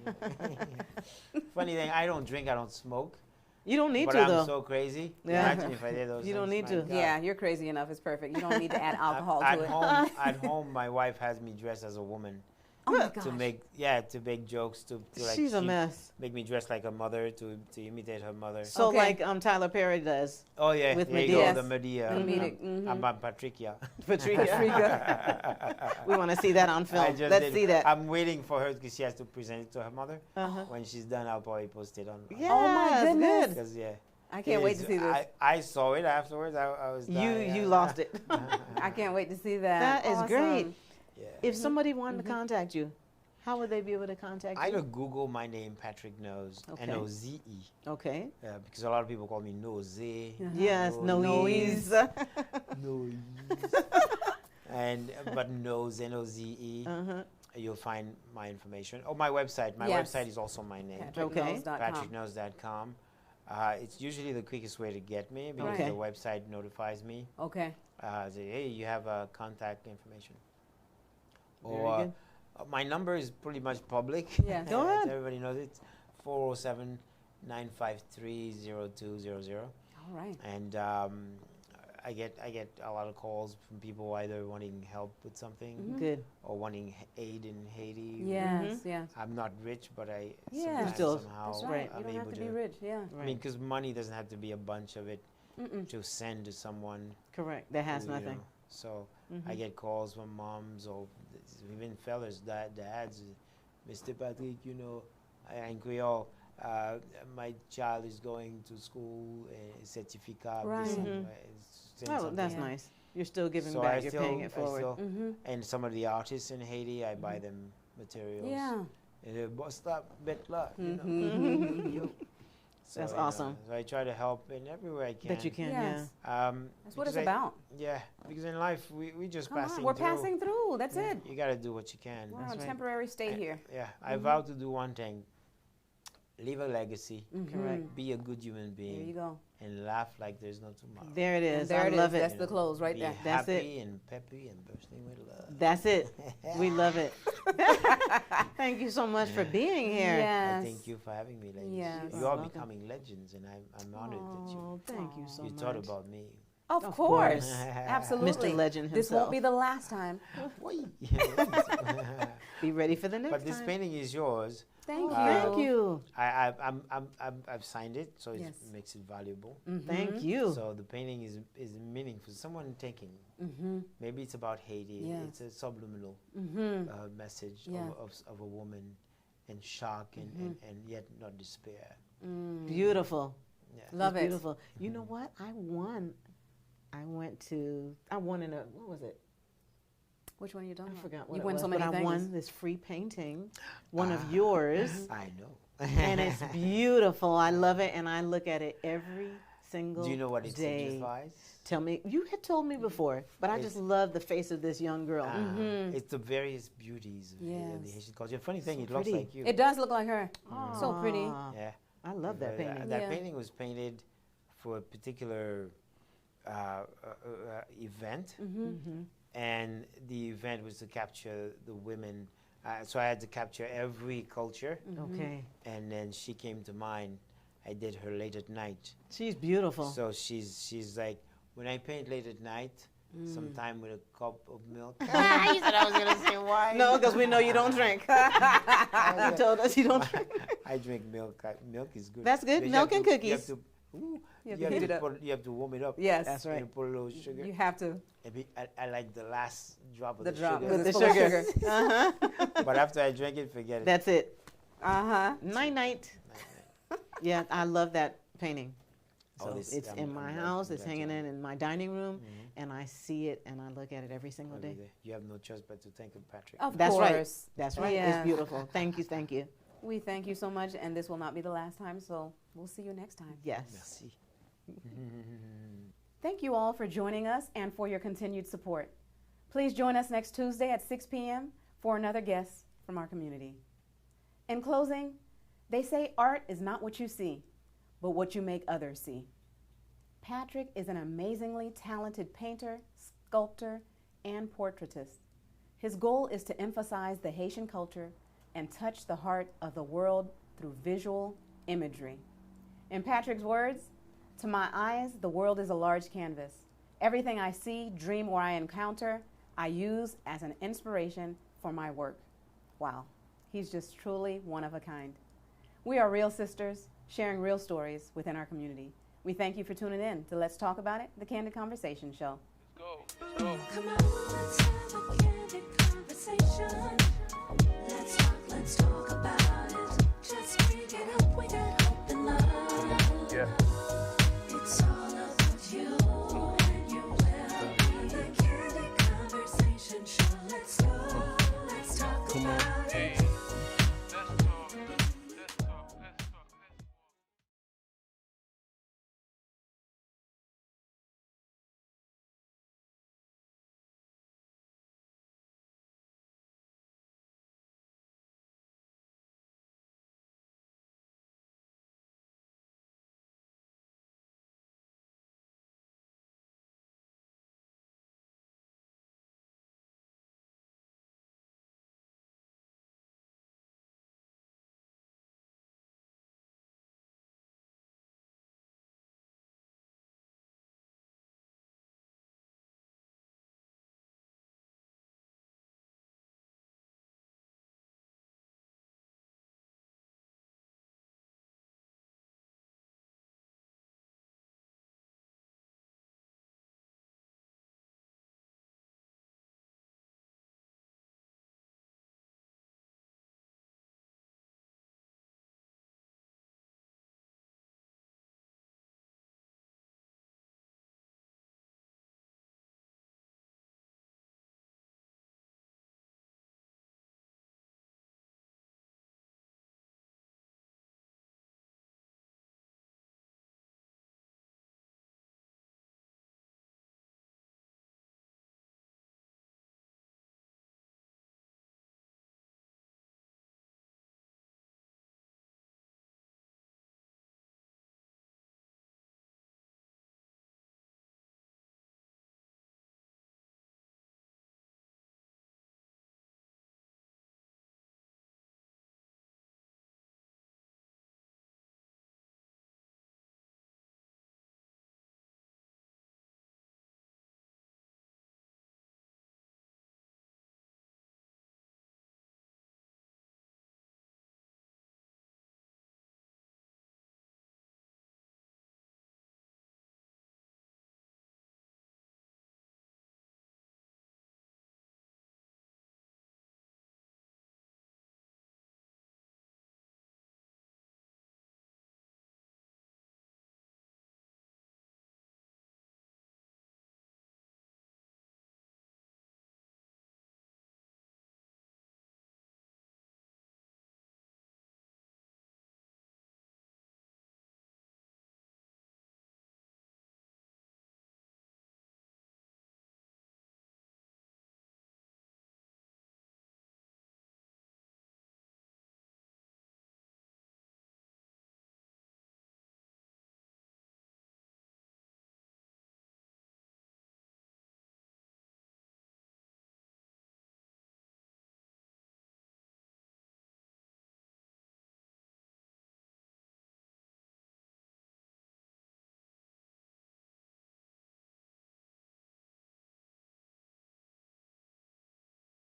Speaker 3: Funny thing, I don't drink, I don't smoke.
Speaker 1: You don't need
Speaker 3: but
Speaker 1: to,
Speaker 3: I'm
Speaker 1: though.
Speaker 3: so crazy.
Speaker 1: Yeah.
Speaker 3: Imagine if I did those
Speaker 1: You don't
Speaker 3: things,
Speaker 1: need
Speaker 3: my
Speaker 1: to.
Speaker 3: God.
Speaker 2: Yeah, you're crazy enough. It's perfect. You don't need to add alcohol
Speaker 3: at
Speaker 2: to it.
Speaker 3: home, at home, my wife has me dressed as a woman
Speaker 2: Oh my
Speaker 3: to
Speaker 2: gosh.
Speaker 3: make jokes to like
Speaker 1: She's a
Speaker 3: she-
Speaker 1: mess.
Speaker 3: make me dress like a mother to imitate her mother.
Speaker 1: So
Speaker 2: Okay.
Speaker 1: like Tyler Perry does.
Speaker 3: Oh yeah,
Speaker 1: with
Speaker 3: there you
Speaker 1: Medea.
Speaker 3: go, the Medea.
Speaker 2: Comedic. Mhm.
Speaker 3: I'm Patricia.
Speaker 1: Patricia. We want to see that on
Speaker 3: I
Speaker 1: film.
Speaker 3: just
Speaker 1: Let's
Speaker 3: did-
Speaker 1: see that.
Speaker 3: I'm waiting for her because she has to present it to her mother.
Speaker 1: Uh-huh.
Speaker 3: When she's done, I'll probably post it on.
Speaker 1: Yes,
Speaker 2: Oh my goodness.
Speaker 1: good.
Speaker 3: Because
Speaker 2: I can't wait to see this.
Speaker 3: I saw it afterwards. I was. dying.
Speaker 1: You lost it.
Speaker 2: I can't wait to see that.
Speaker 1: That is great.
Speaker 2: Awesome.
Speaker 3: Yeah.
Speaker 1: If somebody wanted to contact you, how would they be able to contact you?
Speaker 3: Either Google my name, Patrick Noze,
Speaker 1: Okay.
Speaker 3: N-O-Z-E,
Speaker 1: Okay.
Speaker 3: because a lot of people call me Noze.
Speaker 1: Yes,
Speaker 3: Noise.
Speaker 1: Noise.
Speaker 3: Noise. But Noze, N-O-Z-E.
Speaker 1: Uh-huh.
Speaker 3: You'll find my information. Oh, my website. My
Speaker 2: Yes.
Speaker 3: website is also my name.
Speaker 1: Okay.
Speaker 2: PatrickNose.com.
Speaker 3: PatrickNose.com. It's usually the quickest way to get me because
Speaker 1: Okay.
Speaker 3: the website notifies me.
Speaker 2: Okay.
Speaker 3: Say, hey, you have contact information.
Speaker 1: Very
Speaker 3: Or
Speaker 1: good.
Speaker 3: my number is pretty much public.
Speaker 2: Yes.
Speaker 1: Go ahead.
Speaker 3: Everybody knows it. 407-953-0200.
Speaker 2: All right.
Speaker 3: And I get a lot of calls from people either wanting help with something
Speaker 1: Good.
Speaker 3: or wanting aid in Haiti.
Speaker 2: Yes, yes.
Speaker 3: I'm not rich, but I
Speaker 2: Yeah.
Speaker 3: sometimes
Speaker 1: Still,
Speaker 3: somehow
Speaker 2: That's right.
Speaker 3: I'm
Speaker 2: You don't
Speaker 3: able
Speaker 2: have to be rich. Yeah.
Speaker 3: I mean, because money doesn't have to be a bunch of it to send to someone.
Speaker 1: Correct. That has
Speaker 3: who, you
Speaker 1: nothing.
Speaker 3: know, so I get calls from moms or even fellas, dads. Mr. Patrick, you know, in Creole, my child is going to school, certificate.
Speaker 2: Right.
Speaker 1: Oh, that's
Speaker 2: Yeah.
Speaker 1: nice. You're still giving
Speaker 3: So
Speaker 1: back.
Speaker 3: I
Speaker 1: You're
Speaker 3: still,
Speaker 1: paying it forward.
Speaker 3: and some of the artists in Haiti, I buy them materials.
Speaker 2: Yeah.
Speaker 3: Bust up, betla, you know. Yo. So,
Speaker 1: That's
Speaker 3: you know,
Speaker 1: awesome.
Speaker 3: so I try to help in everywhere I can.
Speaker 1: That you can,
Speaker 2: Yes.
Speaker 1: yeah.
Speaker 2: That's what it's
Speaker 3: because
Speaker 2: about.
Speaker 3: Yeah, because in life we just
Speaker 2: Come
Speaker 3: passing
Speaker 2: on, we're
Speaker 3: through.
Speaker 2: passing through. That's it.
Speaker 3: You got to do what you can.
Speaker 2: We're
Speaker 1: That's
Speaker 2: on
Speaker 1: right.
Speaker 2: temporary stay here.
Speaker 3: Yeah, I vow to do one thing: leave a legacy,
Speaker 1: Correct.
Speaker 3: be a good human
Speaker 2: There you
Speaker 3: being,
Speaker 2: go.
Speaker 3: and laugh like there's no tomorrow.
Speaker 1: There it
Speaker 2: And
Speaker 1: is.
Speaker 2: there
Speaker 1: I
Speaker 2: it
Speaker 1: love
Speaker 2: is.
Speaker 1: it.
Speaker 2: That's the close right
Speaker 3: Be
Speaker 2: there.
Speaker 1: That's it.
Speaker 3: happy and peppy and bursting with love.
Speaker 1: That's it. We love it. Thank you so much for being here.
Speaker 2: Yes.
Speaker 3: I thank you for having me, ladies.
Speaker 2: Yes.
Speaker 3: You
Speaker 1: You're
Speaker 3: are
Speaker 1: welcome.
Speaker 3: becoming legends, and I'm honored
Speaker 1: Oh, thank you so
Speaker 3: that you
Speaker 1: much.
Speaker 3: thought about me.
Speaker 2: Of
Speaker 1: Of
Speaker 2: course.
Speaker 1: course.
Speaker 2: Absolutely.
Speaker 1: Mr. Legend
Speaker 2: This won't
Speaker 1: himself.
Speaker 2: be the last time.
Speaker 1: Be ready for the next
Speaker 3: But this
Speaker 1: time.
Speaker 3: painting is yours.
Speaker 2: Thank you.
Speaker 1: Thank you.
Speaker 3: I've signed it, so it
Speaker 2: Yes.
Speaker 3: makes it valuable.
Speaker 1: Thank you.
Speaker 3: So the painting is meaningful. Someone taking. Maybe it's about Haiti.
Speaker 2: Yes.
Speaker 3: It's a subliminal message
Speaker 2: Yeah.
Speaker 3: of a woman in shock and yet not despair.
Speaker 1: Beautiful.
Speaker 3: Yeah.
Speaker 2: Love
Speaker 1: It's
Speaker 2: it.
Speaker 1: beautiful. You know what? I won in a, what was it?
Speaker 2: Which one are you
Speaker 1: I
Speaker 2: talking about?
Speaker 1: forgot what
Speaker 2: You
Speaker 1: it
Speaker 2: win
Speaker 1: was,
Speaker 2: so
Speaker 1: but
Speaker 2: many
Speaker 1: I
Speaker 2: things.
Speaker 1: won this free painting, one of yours,
Speaker 3: I know.
Speaker 1: and it's beautiful. I love it, and I look at it every single
Speaker 3: Do you know what it
Speaker 1: day.
Speaker 3: signifies?
Speaker 1: Tell me, you had told me before, but I just love the face of this young girl.
Speaker 3: It's the various beauties of the
Speaker 2: Yes.
Speaker 3: Haitian culture. Funny thing, it
Speaker 1: So
Speaker 3: looks
Speaker 1: pretty.
Speaker 3: like you.
Speaker 2: It does look like her. So pretty.
Speaker 1: Aw,
Speaker 3: Yeah.
Speaker 1: I love that painting.
Speaker 3: That
Speaker 2: Yeah.
Speaker 3: painting was painted for a particular event, and the event was to capture the women. So I had to capture every culture,
Speaker 1: Okay.
Speaker 3: and then she came to mind. I did her late at night.
Speaker 1: She's beautiful.
Speaker 3: So she's like, when I paint late at night, sometime with a cup of milk. You said I was gonna say why?
Speaker 1: No, because we know you don't drink. You told us you don't drink.
Speaker 3: I drink milk. Milk is good.
Speaker 1: That's good.
Speaker 3: But you
Speaker 1: Milk
Speaker 3: have
Speaker 1: and
Speaker 3: to-
Speaker 1: cookies.
Speaker 2: You have to heat it up.
Speaker 3: you have to warm it up.
Speaker 2: Yes.
Speaker 1: That's right.
Speaker 3: And put a little sugar.
Speaker 2: You have to.
Speaker 3: I like the last drop of
Speaker 2: The
Speaker 3: the,
Speaker 2: drop.
Speaker 3: sugar.
Speaker 1: With
Speaker 2: It's
Speaker 1: the
Speaker 2: full of
Speaker 1: sugar. Uh-huh.
Speaker 3: But after I drink it, forget it.
Speaker 1: That's it.
Speaker 2: Uh-huh.
Speaker 1: Night night. Yeah, I love that painting.
Speaker 3: Oh,
Speaker 1: So
Speaker 3: this-
Speaker 1: it's
Speaker 3: I'm-
Speaker 1: in
Speaker 3: I'm
Speaker 1: my
Speaker 3: glad-
Speaker 1: house.
Speaker 3: I'm
Speaker 1: It's
Speaker 3: glad
Speaker 1: hanging
Speaker 3: you-
Speaker 1: in my dining room, and I see it and I look at it every single day.
Speaker 3: You have no choice but to thank him, Patrick.
Speaker 2: Of
Speaker 1: That's
Speaker 2: course.
Speaker 1: right. That's right.
Speaker 2: Yeah.
Speaker 1: It's beautiful. Thank you. Thank you.
Speaker 2: We thank you so much, and this will not be the last time, so we'll see you next time.
Speaker 1: Yes.
Speaker 3: Merci.
Speaker 2: Thank you all for joining us and for your continued support. Please join us next Tuesday at 6 p.m. for another guest from our community. In closing, they say art is not what you see, but what you make others see. Patrick is an amazingly talented painter, sculptor, and portraitist. His goal is to emphasize the Haitian culture and touch the heart of the world through visual imagery. In Patrick's words, to my eyes, the world is a large canvas. Everything I see, dream, or I encounter, I use as an inspiration for my work. Wow, he's just truly one of a kind. We are real sisters, sharing real stories within our community. We thank you for tuning in to Let's Talk About It, the Candid Conversation Show.
Speaker 4: Let's go. Come on, let's have a candid conversation.